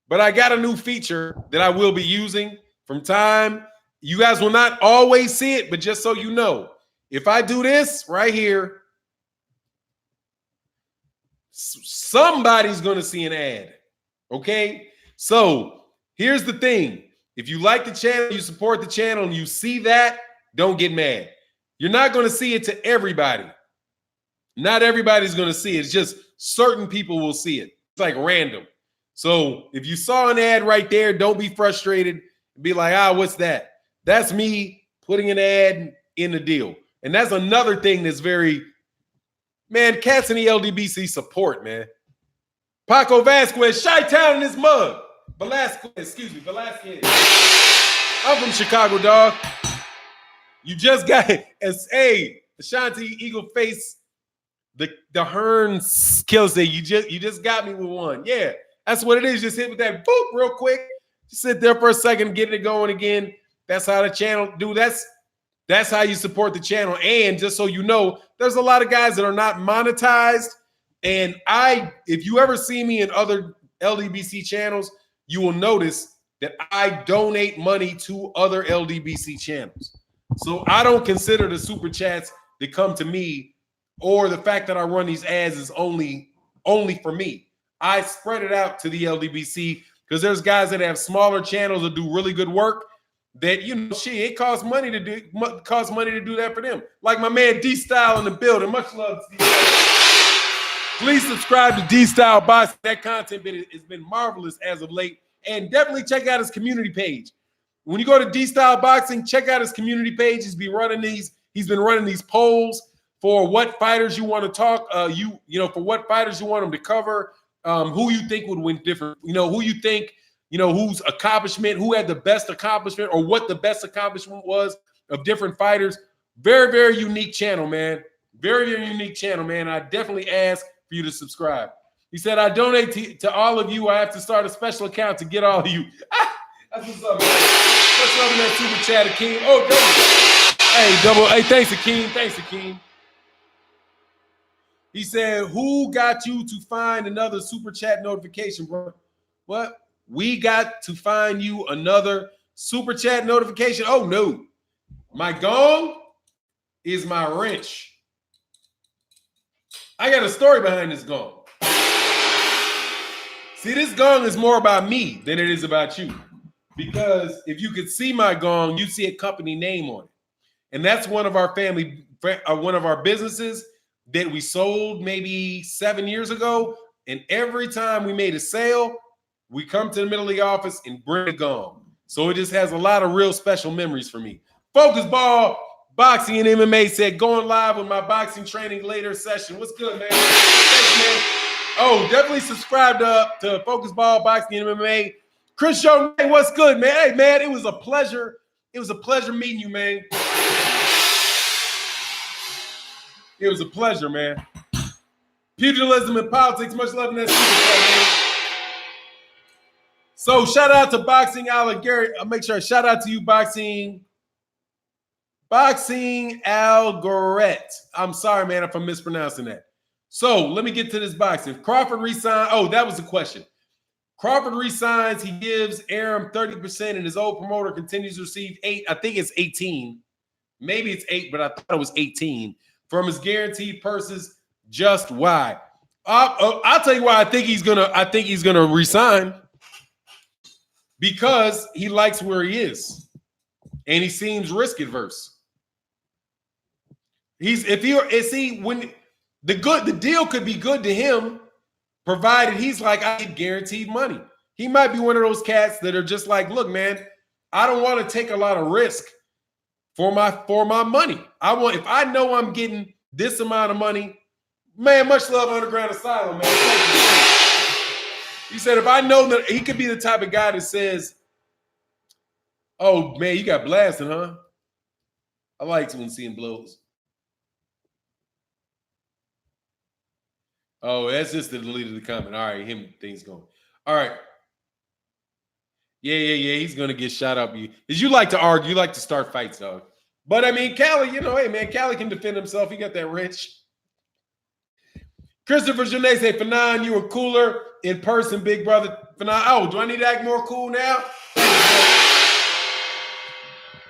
But I got a new feature that I will be using from time. You guys will not always see it, but just so you know, if I do this right here, Somebody's going to see an ad. Okay? So here's the thing. If you like the channel, you support the channel, and you see that, don't get mad. You're not going to see it to everybody. Not everybody's going to see it. It's just certain people will see it. It's like random. So if you saw an ad right there, don't be frustrated. Be like, what's that? That's me putting an ad in the deal. And that's another thing that's very, man, cats in the LDBC support, man. Paco Vasquez, Chi-Town in this mug. Velasquez. I'm from Chicago, dog. You just got it. Hey, Ashanti Eagle Face, the Hearnsss kills it. You just got me with one. Yeah, that's what it is. Just hit with that boop real quick. Just sit there for a second, get it going again. That's how the channel do. That's how you support the channel. And just so you know, there's a lot of guys that are not monetized. And if you ever see me in other LDBC channels, you will notice that I donate money to other LDBC channels. So I don't consider the super chats that come to me or the fact that I run these ads is only for me. I spread it out to the LDBC because there's guys that have smaller channels that do really good work that, it costs money to do that for them. Like my man D-Style in the building. Much love to D-Style. Please subscribe to D-Style Box. That content has been marvelous as of late. And definitely check out his community page. When you go to D-Style Boxing, check out his community page. He's been running these polls for what fighters you want to talk, for what fighters you want them to cover, who you think would win different, who you think, whose accomplishment, who had the best accomplishment or what the best accomplishment was of different fighters. Very, very unique channel, man. Very, very unique channel, man. I definitely ask for you to subscribe. He said, I donate to all of you. I have to start a special account to get all of you. That's what's up, man. What's up in that super chat, Akeem? Oh, hey, thanks, Akeem. Thanks, Akeem. He said, who got you to find another super chat notification, bro? What? We got to find you another super chat notification? Oh, no. My gong is my wrench. I got a story behind this gong. See, this gong is more about me than it is about you. Because if you could see my gong, you'd see a company name on it. And that's one of our one of our businesses that we sold maybe 7 years ago. And every time we made a sale, we come to the middle of the office and bring a gong. So it just has a lot of real special memories for me. Focus Ball Boxing and MMA said, going live with my boxing training later session. What's good, man? Thanks, man. Oh, definitely subscribe to Focus Ball Boxing and MMA. Chris Joe, what's good, man? Hey, man, it was a pleasure. It was a pleasure meeting you, man. It was a pleasure, man. Pugilism and politics, much love in that super, man. So shout out to Boxing Al Garrett. I'll make sure I shout out to you, Boxing Al Garrett. I'm sorry, man, if I'm mispronouncing that. So let me get to this boxing. If Crawford resigns, that was the question. Crawford resigns, he gives Arum 30%, and his old promoter continues to receive 8. I think it's 18. Maybe it's 8, but I thought it was 18 from his guaranteed purses. Just why? I'll tell you why I think he's gonna resign. Because he likes where he is, and he seems risk adverse. When the deal could be good to him, provided he's like, I get guaranteed money. He might be one of those cats that are just like, look, man, I don't want to take a lot of risk for my money. If I know I'm getting this amount of money, man, much love Underground Asylum, man. He said, if I know that he could be the type of guy that says, oh, man, you got blasted, huh? I like when seeing blows. Oh, that's just the delete of the comment. All right, things going. All right. Yeah. He's going to get shot up. Because you like to argue. You like to start fights, dog. But, I mean, Cali, hey, man, Cali can defend himself. He got that wrench. Christopher Janae say, Fanon, you were cooler in person, big brother. Fanon, oh, do I need to act more cool now?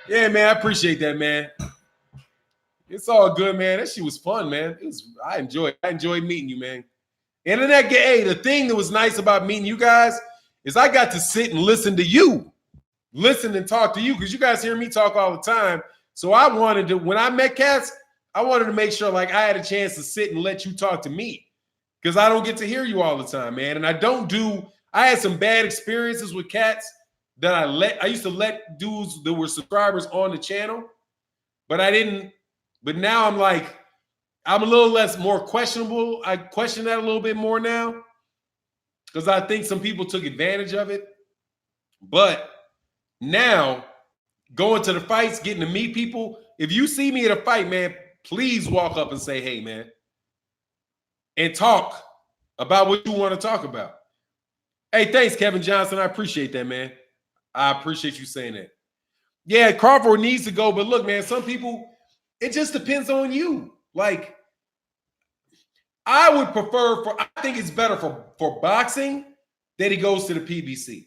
Yeah, man, I appreciate that, man. It's all good, man. That shit was fun, man. I enjoyed meeting you, man. And in that hey, the thing that was nice about meeting you guys is I got to sit and listen to you, listen and talk to you, because you guys hear me talk all the time. So I wanted to, when I met cats, I wanted to make sure like I had a chance to sit and let you talk to me, because I don't get to hear you all the time, man. And I had some bad experiences with cats that I used to let dudes that were subscribers on the channel, but I didn't. But now I'm like, I'm a little more questionable. I question that a little bit more now because I think some people took advantage of it. But now going to the fights, getting to meet people, if you see me at a fight, man, please walk up and say, hey, man, and talk about what you want to talk about. Hey, thanks, Kevin Johnson. I appreciate that, man. I appreciate you saying that. Yeah, Crawford needs to go, but look, man, some people, it just depends on you. Like, I would prefer I think it's better for boxing that he goes to the PBC.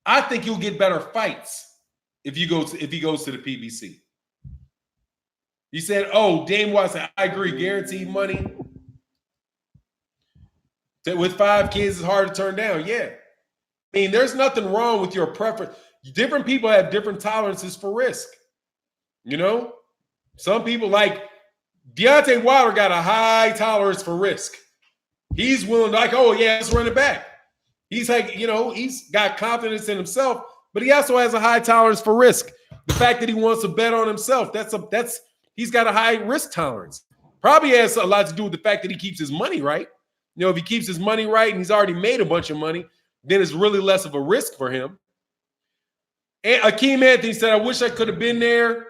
I think you'll get better fights if he goes to the PBC. He said, oh, Dame Watson, I agree, guaranteed money. With 5 kids, it's hard to turn down. Yeah. I mean, there's nothing wrong with your preference. Different people have different tolerances for risk. You know? Some people, like Deontay Wilder, got a high tolerance for risk. He's willing to, like, oh, yeah, let's run it back. He's like, you know, he's got confidence in himself, but he also has a high tolerance for risk. The fact that he wants to bet on himself, he's got a high risk tolerance. Probably has a lot to do with the fact that he keeps his money right. You know, if he keeps his money right and he's already made a bunch of money, then it's really less of a risk for him. And Akeem Anthony said, I wish I could have been there.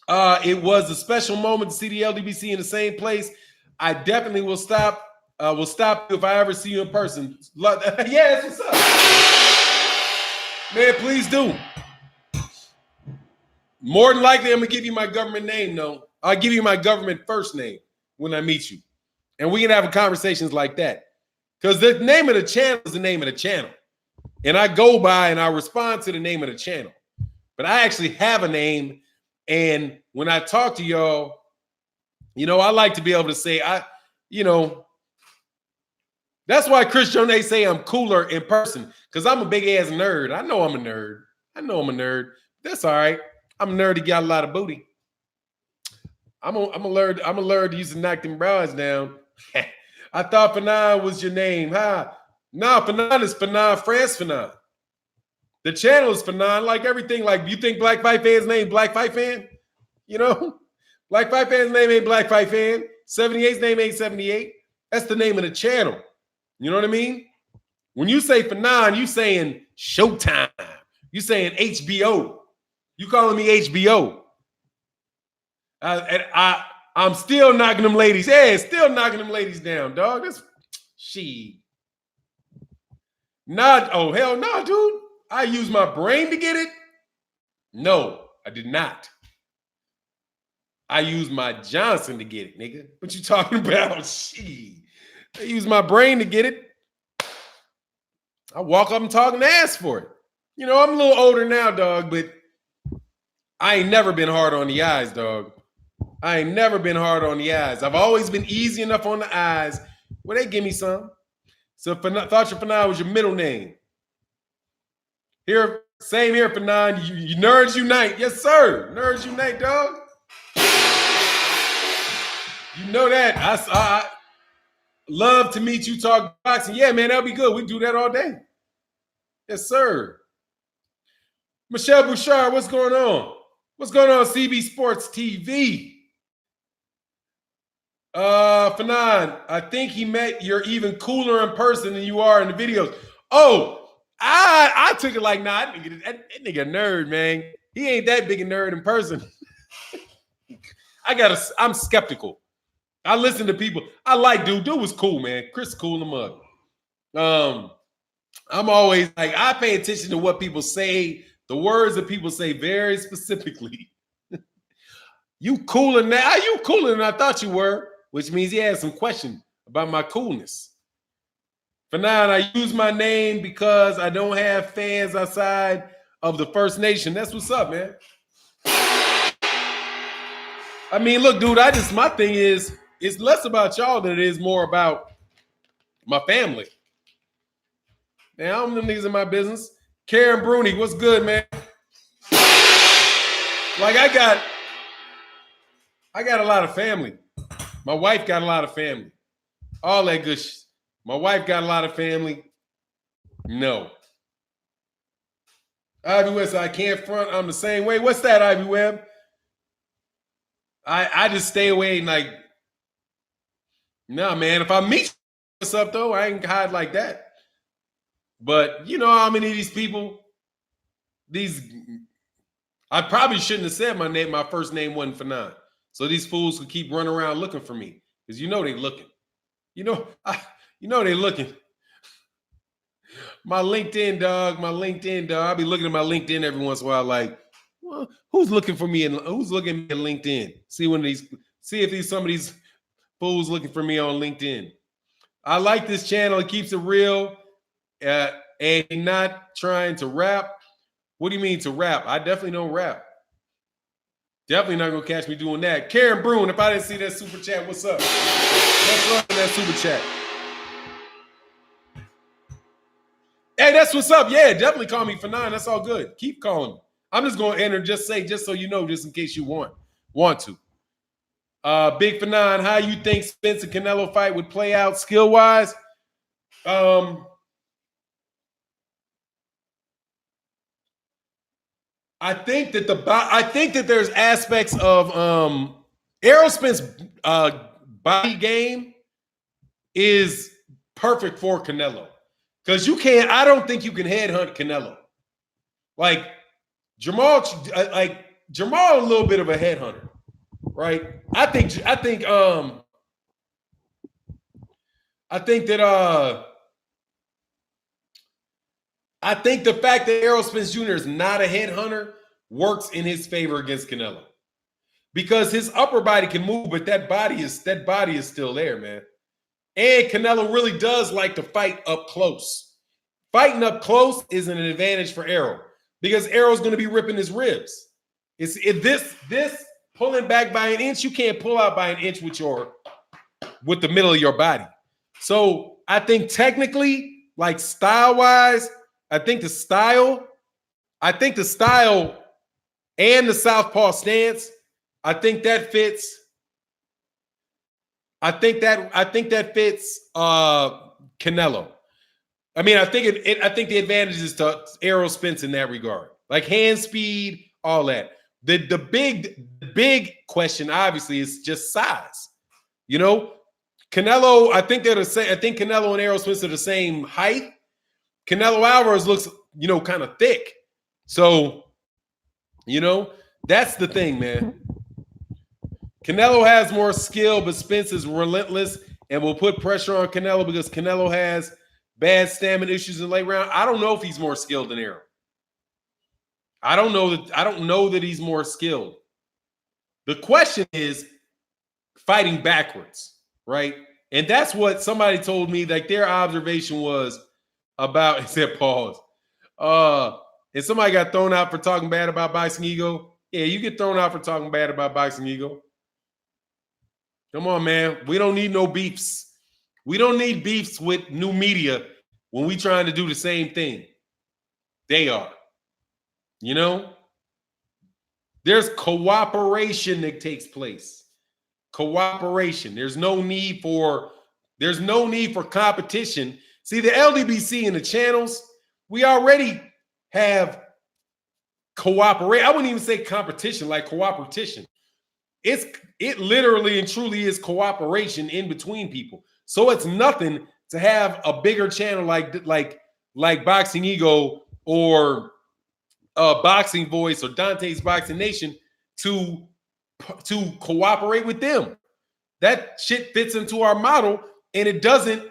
It was a special moment to see the LDBC in the same place. I definitely will stop. Will stop if I ever see you in person. Yeah, that's what's up. Man, please do. More than likely, I'm going to give you my government name, though. I'll give you my government first name when I meet you. And we can have conversations like that. Because the name of the channel is the name of the channel. And I go by and I respond to the name of the channel. But I actually have a name. And when I talk to y'all, you know, I like to be able to say, that's why Chris Jones say I'm cooler in person, because I'm a big ass nerd. I know I'm a nerd. That's all right. I'm a nerd that got a lot of booty. I'm a learn to use the knock them bras down. I thought Fanon was your name. Huh? No, Fanon is Fanon, France Fanon. The channel is Fanon, like everything. Like, you think Black Fight Fan's name Black Fight Fan? You know? Black Fight Fan's name ain't Black Fight Fan. 78's name ain't 78. That's the name of the channel. You know what I mean? When you say Fanon, you saying Showtime. You saying HBO. You calling me HBO. I'm still knocking them ladies. Yeah, still knocking them ladies down, dog. That's she. Not, oh, hell no, dude. I used my brain to get it. No, I did not. I used my Johnson to get it, nigga. What you talking about? She. I used my brain to get it. I walk up and talk and ask for it. You know, I'm a little older now, dog, but I ain't never been hard on the eyes, dog. I ain't never been hard on the eyes. I've always been easy enough on the eyes. Well, they give me some. So thought your Fanon was your middle name. Here, same here, Fanon. You nerds unite. Yes, sir. Nerds unite, dog. You know that. I love to meet you, talk boxing. Yeah, man, that'll be good. We do that all day. Yes, sir. Michelle Bouchard, what's going on? What's going on, CB Sports TV? Fanon, I think you're even cooler in person than you are in the videos. Oh, I took it like, nah, that nigga nerd, man. He ain't that big a nerd in person. I'm skeptical. I listen to people. I like dude. Dude was cool, man. Chris is cool in the mug. I'm always like, I pay attention to what people say, the words that people say very specifically. You cooler now. You cooler than I thought you were, which means he had some question about my coolness. Fanon, I use my name because I don't have fans outside of the First Nation. That's what's up, man. I mean, look, dude, my thing is, it's less about y'all than it is more about my family. Man, I don't know them niggas in my business. Karen Bruni, what's good, man? Like I got a lot of family. My wife got a lot of family. All that good shit. My wife got a lot of family. No. Ivy Webb said, I can't front. I'm the same way. What's that, Ivy Webb? I just stay away and like, nah, man. If I meet what's up though, I ain't hide like that. But you know how many of these people, I probably shouldn't have said my name. My first name wasn't Fanon. So these fools could keep running around looking for me. Because you know they looking. You know they looking. My LinkedIn, dog. I'll be looking at my LinkedIn every once in a while, like, well, who's looking for me and who's looking at me on LinkedIn? See if some of these fools looking for me on LinkedIn. I like this channel. It keeps it real. And not trying to rap. What do you mean to rap? I definitely don't rap. Definitely not gonna catch me doing that. Karen Brune, if I didn't see that super chat, what's up? What's up in that super chat? Hey, that's what's up. Yeah, definitely call me Fanon. That's all good. Keep calling me. I'm just gonna enter, just so you know, just in case you want to. Big Fanon, how you think Spence and Canelo fight would play out skill-wise? I think that there's aspects of Errol Spence body game is perfect for Canelo. Because I don't think you can headhunt Canelo. Like Jamal a little bit of a headhunter, right? I think the fact that Errol Spence Jr. is not a headhunter works in his favor against Canelo. Because his upper body can move, but that body is still there, man. And Canelo really does like to fight up close. Fighting up close is an advantage for Errol because Errol's going to be ripping his ribs. This pulling back by an inch, you can't pull out by an inch with the middle of your body. So I think technically, like style-wise, I think the style and the southpaw stance, I think that fits. I think that fits Canelo. I mean, I think the advantage is to Errol Spence in that regard, like hand speed, all that. The big question, obviously, is just size. You know, Canelo. I think they're the same. I think Canelo and Errol Spence are the same height. Canelo Alvarez looks, kind of thick. So, that's the thing, man. Canelo has more skill, but Spence is relentless and will put pressure on Canelo because Canelo has bad stamina issues in the late round. I don't know if he's more skilled than Errol. I don't know that he's more skilled. The question is fighting backwards, right? And that's what somebody told me, like their observation was about, it said pause. And somebody got thrown out for talking bad about Boxing Ego. Yeah, you get thrown out for talking bad about Boxing Ego. Come on, man. We don't need no beefs. We don't need beefs with new media when we trying to do the same thing. They are. There's cooperation that takes place. Cooperation. There's no need for competition. See, the LDBC and the channels, we already have cooperate. I wouldn't even say competition, like cooperation. It literally and truly is cooperation in between people. So it's nothing to have a bigger channel like Boxing Ego or Boxing Voice or Dante's Boxing Nation to cooperate with them. That shit fits into our model and it doesn't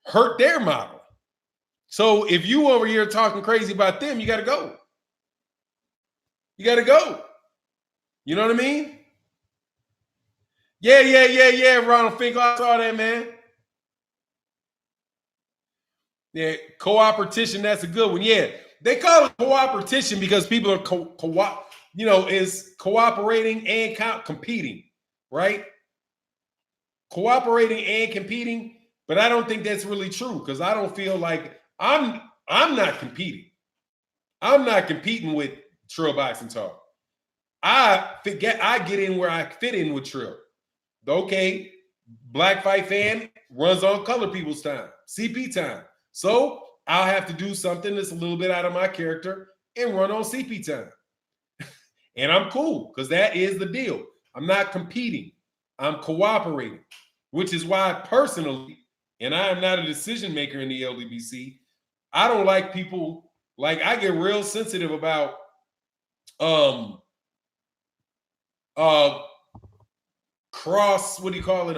hurt their model. So if you over here talking crazy about them, you got to go. You got to go. You know what I mean? Yeah, Ronald Finkel. I saw that, man. Yeah, cooperation, that's a good one. Yeah, they call it cooperation because people are is cooperating and competing, right? cooperating and competing, but I don't think that's really true because I don't feel like I'm not competing. I'm not competing with Trill Boxing Talk. I get in where I fit in with Trill. Okay, Black Fight Fan runs on color people's time, CP time. So I'll have to do something that's a little bit out of my character and run on CP time. And I'm cool because that is the deal. I'm not competing. I'm cooperating, which is why personally, and I am not a decision maker in the LDBC, I don't like people, like I get real sensitive about cross, what do you call it?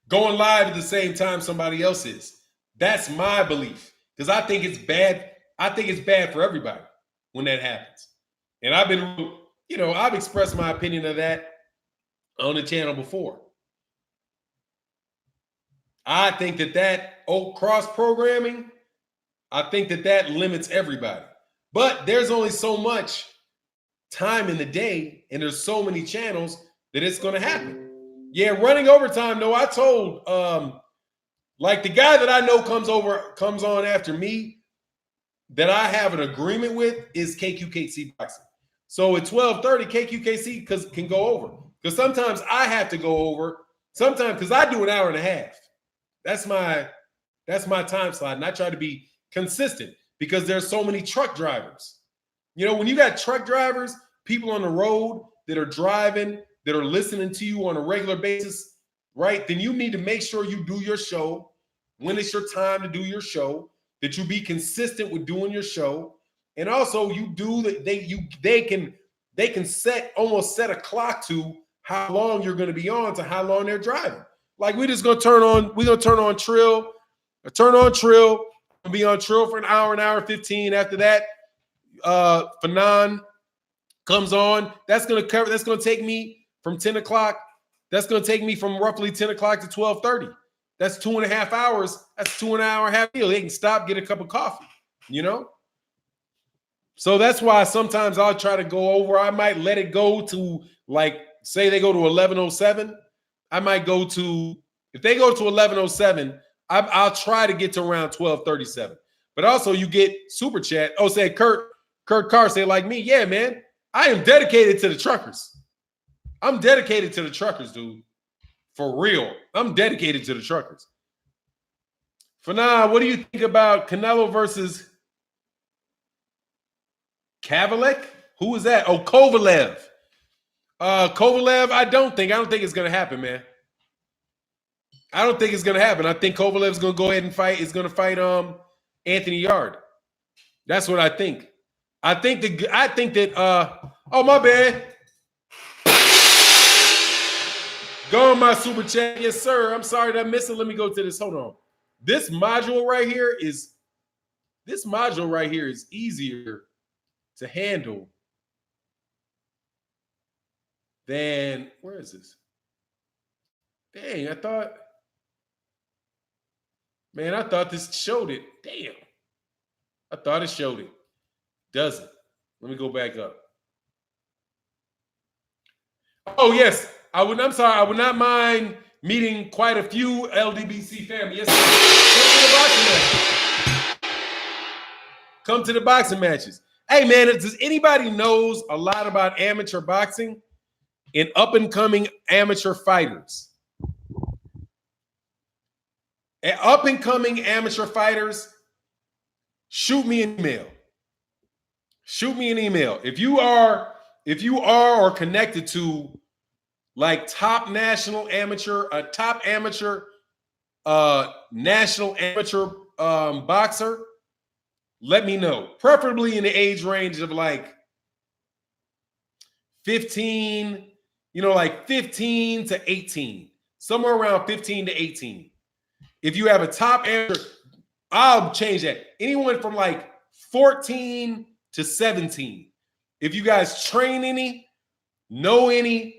Going live at the same time somebody else is. That's my belief. Because I think it's bad. I think it's bad for everybody when that happens. And I've been, I've expressed my opinion of that on the channel before. I think that cross programming, I think that limits everybody. But there's only so much time in the day, and there's so many channels that it's going to happen. Yeah, running overtime. No, I told like the guy that I know comes on after me that I have an agreement with is KQKC Boxing. So at 12:30, KQKC can go over because sometimes I have to go over. Sometimes because I do an hour and a half. That's my time slot, and I try to be consistent because there's so many truck drivers. When you got truck drivers, people on the road that are driving, that are listening to you on a regular basis, right? Then you need to make sure you do your show when it's your time to do your show, that you be consistent with doing your show. And also you do that they can set a clock to how long you're going to be on to how long they're driving. Like we're gonna turn on Trill, be on Trill for an hour 15. After that, Fanon comes on. That's gonna take me from 10 o'clock. That's gonna take me from roughly 10 o'clock to 12:30. That's 2.5 hours. That's 2 hour and a half deal. They can stop, get a cup of coffee, So that's why sometimes I'll try to go over. I might let it go to, like, say they go to 11:07. I might go to, if they go to 11:07, I'll try to get to around 12:37. But also you get super chat. Oh, say Kurt Carr say like me, yeah, man, I am dedicated to the truckers. I'm dedicated to the truckers, dude. For real. I'm dedicated to the truckers. For now, what do you think about Canelo versus Kovalev? Who is that? Oh, Kovalev. Kovalev, I don't think it's going to happen, man. I don't think it's going to happen. I think Kovalev's going to go ahead and fight. Is going to fight Anthony Yard. That's what I think. I think that oh, my bad. Go on my super chat. Yes, sir. I'm sorry that I missed it. Let me go to this. Hold on. This module right here is easier to handle than, where is this? Dang, I thought this showed it. Damn. I thought it showed it. Doesn't. Let me go back up. Oh, yes. I'm sorry. I would not mind meeting quite a few LDBC family. Yes, come to the boxing matches. Hey, man, does anybody knows a lot about amateur boxing and up-and-coming amateur fighters? Up-and-coming amateur fighters, shoot me an email. Shoot me an email. If you are or connected to like top national amateur national amateur boxer, let me know. Preferably in the age range of like 15, like 15 to 18. Somewhere around 15 to 18. If you have a top amateur, I'll change that. Anyone from like 14 to 17. If you guys train any, know any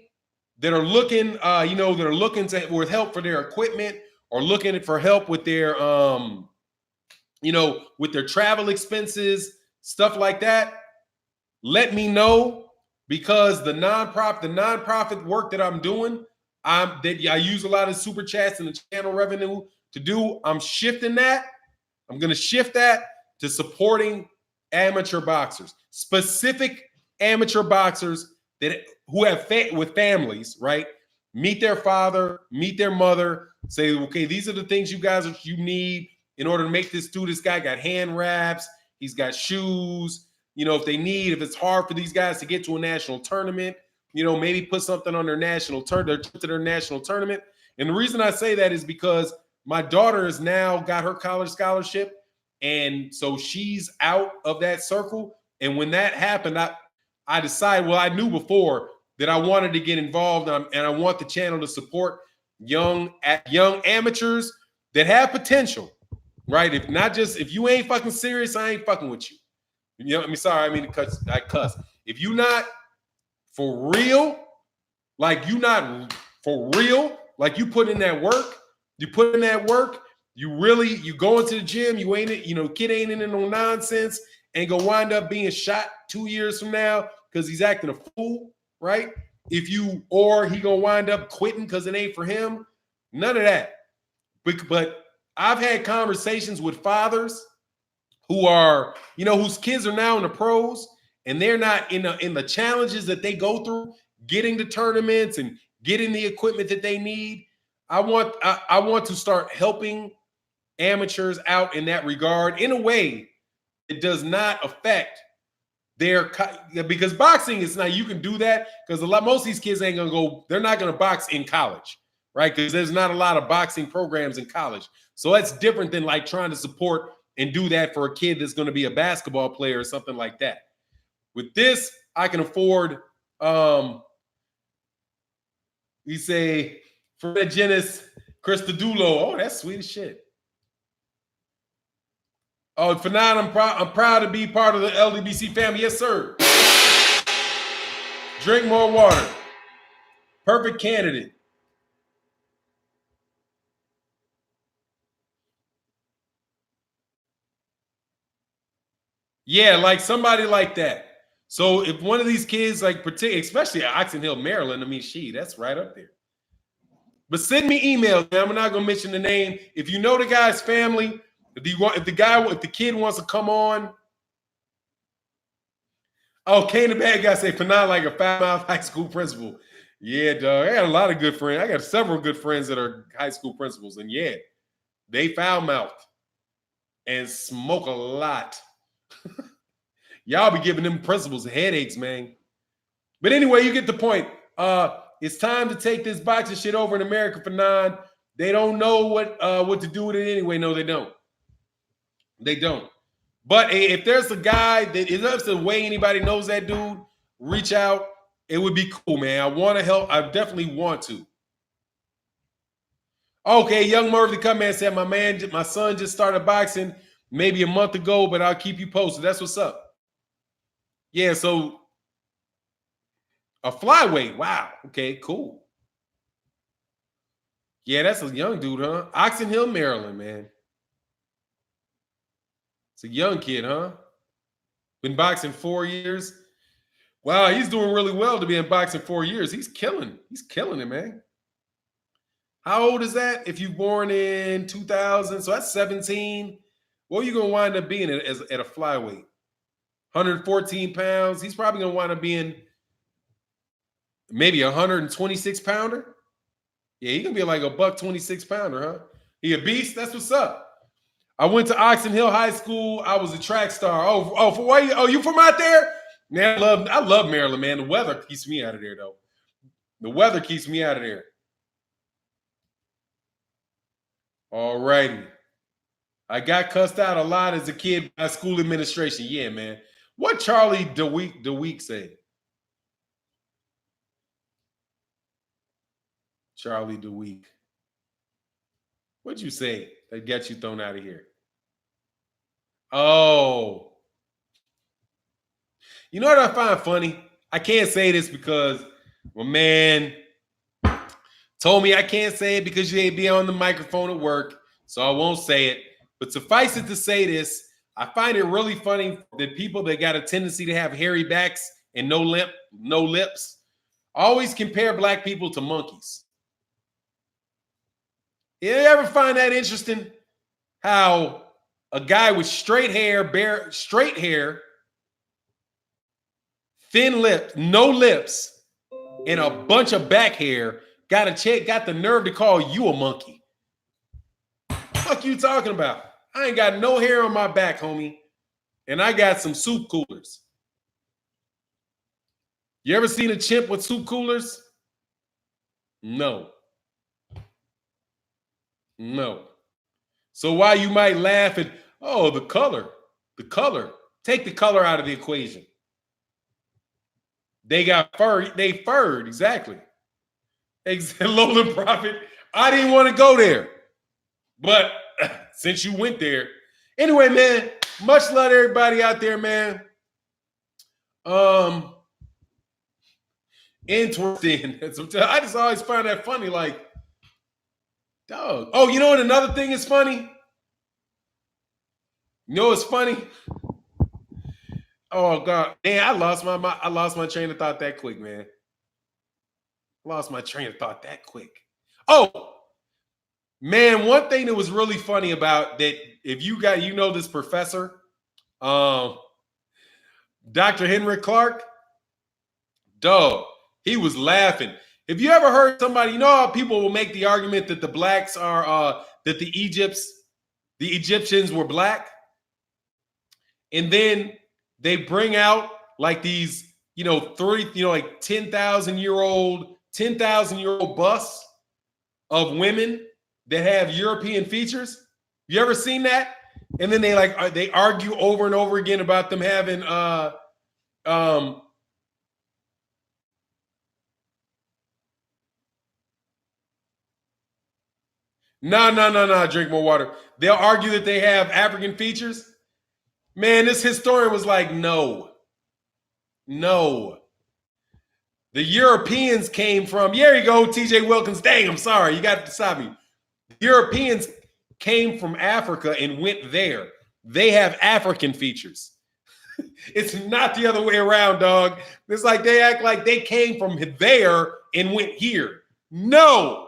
that are looking, with help for their equipment or looking for help with their, with their travel expenses, stuff like that, let me know, because the nonprofit work that I'm doing, I use a lot of super chats and the channel revenue to do. I'm shifting that. I'm going to shift that to supporting amateur boxers, specific amateur boxers who have with families, right? Meet their father, meet their mother, say, okay, these are the things you need in order to make this dude. This guy got hand wraps, he's got shoes. If it's hard for these guys to get to a national tournament, maybe put something on their national tournament. And the reason I say that is because my daughter has now got her college scholarship, and so she's out of that circle. And when that happened, I decided, well, I knew before that I wanted to get involved, and I want the channel to support young amateurs that have potential, right? If you ain't fucking serious, I ain't fucking with you. Sorry, I mean I cuss. If you not for real, like you put in that work, you go into the gym, you ain't, kid ain't in no nonsense, ain't gonna wind up being shot 2 years from now because he's acting a fool, right? Or he gonna wind up quitting because it ain't for him. None of that. But I've had conversations with fathers who are, whose kids are now in the pros, and they're not in the challenges that they go through, getting to tournaments and getting the equipment that they need. I want to start helping amateurs out in that regard in a way that does not affect because boxing is not, you can do that because most of these kids ain't gonna go, they're not gonna box in college, right? Because there's not a lot of boxing programs in college. So that's different than like trying to support and do that for a kid that's gonna be a basketball player or something like that. With this, I can afford, we say, Fred Genis, Christodulo. Oh, that's sweet as shit. Oh, Fanan, I'm proud to be part of the LDBC family. Yes, sir. Drink more water. Perfect candidate. Yeah, like somebody like that. So if one of these kids, like especially at Oxon Hill, Maryland, that's right up there. But send me emails, man. I'm not gonna mention the name. If you know the guy's if the kid wants to come on. Oh, Kane the bad guy say Fanan like a foul-mouthed high school principal. Yeah, dog. I got a lot of good friends. I got several good friends that are high school principals, and yeah, they foul-mouthed and smoke a lot. Y'all be giving them principals headaches, man. But anyway, you get the point. It's time to take this boxing shit over in America for Fanan. They don't know what to do with it anyway. No, they don't. They don't. But if there's a guy that is up to the way anybody knows that dude, reach out. It would be cool, man. I want to help. I definitely want to. Okay, Young Murphy come and said, my son just started boxing maybe a month ago, but I'll keep you posted. That's what's up. Yeah, so a flyweight. Wow. Okay, cool. Yeah, that's a young dude, huh? Oxon Hill, Maryland, man. It's a young kid, huh? Been boxing 4 years. Wow, he's doing really well to be in boxing 4 years. He's killing it, man. How old is that? If you born in 2000, so that's 17. What are you gonna wind up being at a flyweight? 114 pounds. He's probably gonna wind up being maybe 126 pounder. Yeah, he gonna be like a $126 pounder, huh? He a beast. That's what's up. I went to Oxon Hill High School. I was a track star. For why? You from out there? Man, I love Maryland, man. The weather keeps me out of there, though. The weather keeps me out of there. All righty. I got cussed out a lot as a kid by school administration. Yeah, man. What Charlie DeWeek say? Charlie DeWeek. What'd you say that got you thrown out of here? Oh. You know what I find funny? I can't say this because my man told me I can't say it because you ain't be on the microphone at work, so I won't say it. But suffice it to say this, I find it really funny that people that got a tendency to have hairy backs and no lips always compare black people to monkeys. You ever find that interesting? How a guy with straight hair, thin lips, no lips, and a bunch of back hair got the nerve to call you a monkey. What the fuck you talking about? I ain't got no hair on my back, homie. And I got some soup coolers. You ever seen a chimp with soup coolers? No. No. So while you might laugh at, oh, the color, take the color out of the equation. They got fur, they furred, exactly. Lolan Prophet, I didn't want to go there. But since you went there, anyway, man, much love to everybody out there, man. Interesting. I just always find that funny, like, dog. Oh, you know what? Another thing is funny. You know what's funny? Oh God, man, I lost my train of thought that quick, man. Lost my train of thought that quick. Oh, man, one thing that was really funny about that, if you know this professor, Dr. Henrik Clark, dog, he was laughing. Have you ever heard somebody, you know how people will make the argument that the blacks are that the Egyptians were black? And then they bring out like these, like 10,000-year-old busts of women that have European features. You ever seen that? And then they argue over and over again about them having No, drink more water. They'll argue that they have African features. Man, this historian was like, no. The Europeans came from, here you go, TJ Wilkins. Dang, I'm sorry. You got to stop me. The Europeans came from Africa and went there. They have African features. It's not the other way around, dog. It's like they act like they came from there and went here. No.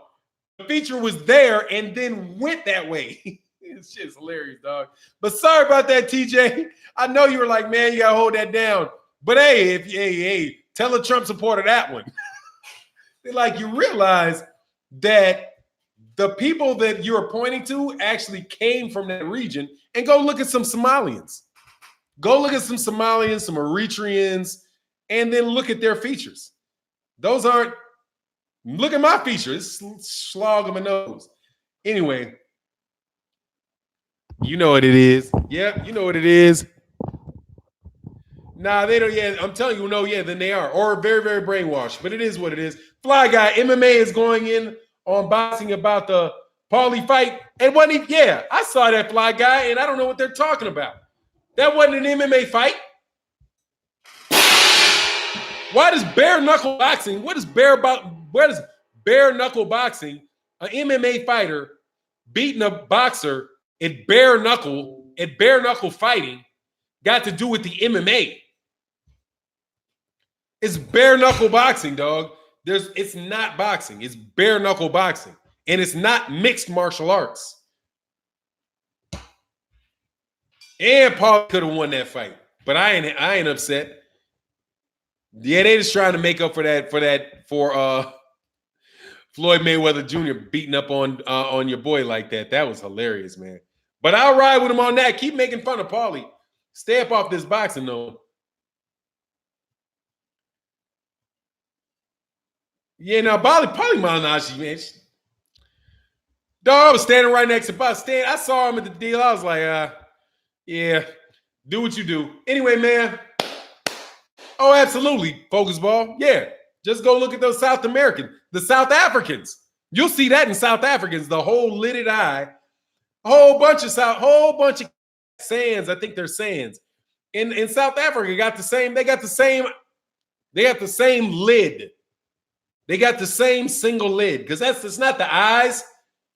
The feature was there and then went that way. It's just hilarious, dog. But sorry about that, TJ. I know you were like, man, you gotta hold that down. But hey, tell a Trump supporter that one. Like, you realize that the people that you're pointing to actually came from that region. And go look at some Somalians. Go look at some Somalians, some Eritreans, and then look at their features. Those aren't. Look at my features. Slog of my nose. Anyway. You know what it is. Yep, you know what it is. Nah, they don't. Yeah, I'm telling you, no, yeah, then they are. Or very, very brainwashed. But it is what it is. Fly Guy, MMA is going in on boxing about the Paulie fight. And wasn't even, yeah, I saw that, Fly Guy, and I don't know what they're talking about. That wasn't an MMA fight. Why does bare knuckle boxing, where does bare knuckle boxing, an MMA fighter beating a boxer at bare knuckle fighting got to do with the MMA? It's bare knuckle boxing, dog. It's not boxing. It's bare knuckle boxing. And it's not mixed martial arts. And Paul could have won that fight. But I ain't upset. Yeah, they just trying to make up for Floyd Mayweather Jr. beating up on your boy like that. That was hilarious, man. But I'll ride with him on that. Keep making fun of Paulie. Stay up off this boxing, though. Yeah, now Paulie Malignaggi, man. Dog, I was standing right next to Paulie. I saw him at the deal. I was like, yeah, do what you do. Anyway, man. Oh, absolutely, Focus Ball. Yeah, just go look at those South Africans. You'll see that in South Africans, the whole lidded eye, whole bunch of sands. I think they're sands. In South Africa, they got the same lid. They got the same single lid, because it's not the eyes,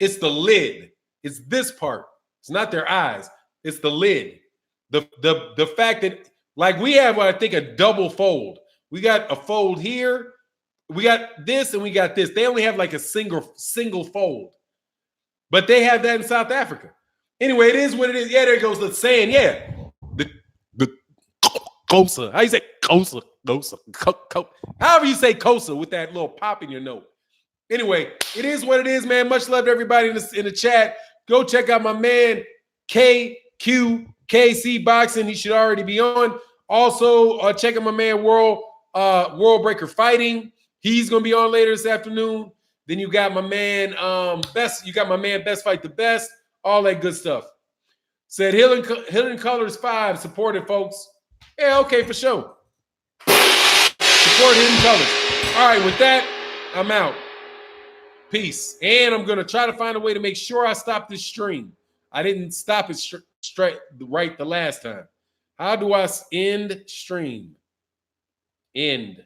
it's the lid. It's this part. It's not their eyes, it's the lid. The fact that, like, we have, I think, a double fold. We got a fold here. We got this and we got this. They only have like a single fold. But they have that in South Africa. Anyway, it is what it is. Yeah, there goes the saying. Yeah. The Kosa. How you say Kosa? Kosa. However you say Kosa with that little pop in your note. Anyway, it is what it is, man. Much love to everybody in the chat. Go check out my man KC Boxing. He should already be on. Also, check out my man World Breaker Fighting. He's gonna be on later this afternoon. Then you got my man Best. You got my man Best Fight the Best. All that good stuff. Said Hidden Colors 5 supported, folks. Yeah, okay, for sure. Support Hidden Colors. All right, with that, I'm out. Peace. And I'm gonna try to find a way to make sure I stop this stream. I didn't stop it straight right the last time. How do I end stream? End.